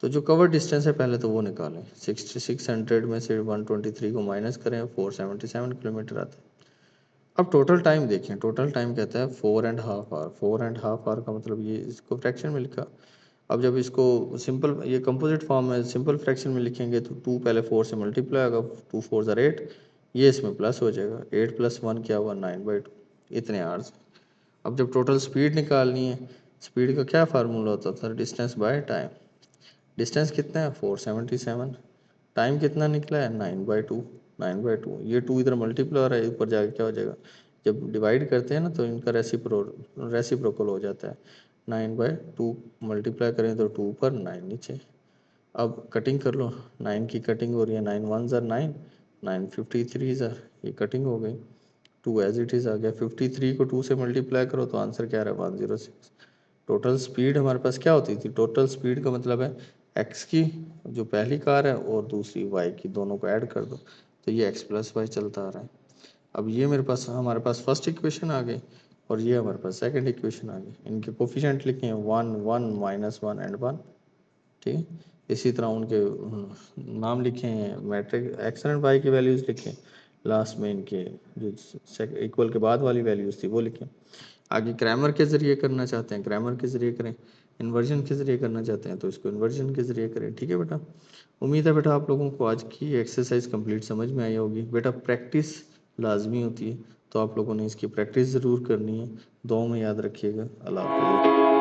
[SPEAKER 1] तो जो कवर डिस्टेंस है पहले तो वो निकालें, 600 में से 123 को माइनस करें 477 किलोमीटर आता है। अब टोटल टाइम देखें, टोटल टाइम कहता है 4.5 आवर, 4.5 आवर का मतलब ये इसको फ्रैक्शन में लिखा। अब जब इसको सिंपल ये कंपोजिट फॉर्म में सिंपल फ्रैक्शन में लिखेंगे तो 2 पहले 4 से मल्टीप्लाई होगा, 2 4 ज़ार 8, ये इसमें प्लस हो जाएगा, 8 + 1 क्या हुआ 9/2, इतने आवर्स। अब जब टोटल स्पीड निकालनी है, स्पीड का क्या फार्मूला होता था डिस्टेंस बाय टाइम, डिस्टेंस कितना है 477, टाइम कितना निकला है 9/2, 9/2, ये 2 इधर मल्टीप्लाई हो रहा है, ऊपर जाके क्या हो जाएगा, जब डिवाइड करते हैं ना तो इनका रेसिप्रोकल हो जाता है, 9/2 मल्टीप्लाई करें तो 2 पर 9 नीचे। अब कटिंग कर लो, 9 की कटिंग हो रही है, 9 1 ज़ार 9, 9 53 ज़ार, ये कटिंग हो गई, 2 एज इट इज़ आ गया, 53 को 2 से मल्टीप्लाई करो तो आंसर क्या रहा 106। टोटल स्पीड हमारे पास क्या होती थी, टोटल स्पीड का मतलब है एक्स की जो पहली कार है और दूसरी वाई की, दोनों को ऐड कर दो तो ये एक्स प्लस वाई चलता आ रहा है। अब ये हमारे पास फर्स्ट इक्वेशन आ गई और ये हमारे पास सेकंड इक्वेशन आ गई, इनके कोफिशिएंट लिखे हैं 1 1 -1 एंड 1, ठीक है। इसी तरह उनके नाम लिखे हैं, मैट्रिक एक्स एंड वाई की वैल्यूज़ लिखें, लास्ट में इनके जो इक्वल के बाद वाली वैल्यूज़ थी वो लिखें। आगे ग्रामर के ज़रिए करना चाहते हैं ग्रामर के ज़रिए करें, इन्वर्जन के ज़रिए करना चाहते हैं तो इसको इन्वर्जन के ज़रिए करें, ठीक है बेटा। उम्मीद है बेटा आप लोगों को आज की एक्सरसाइज कंप्लीट समझ में आई होगी। बेटा प्रैक्टिस लाजमी होती है, तो आप लोगों ने इसकी प्रैक्टिस ज़रूर करनी है। दुआ में याद रखिएगा। अल्लाह हाफ़िज़।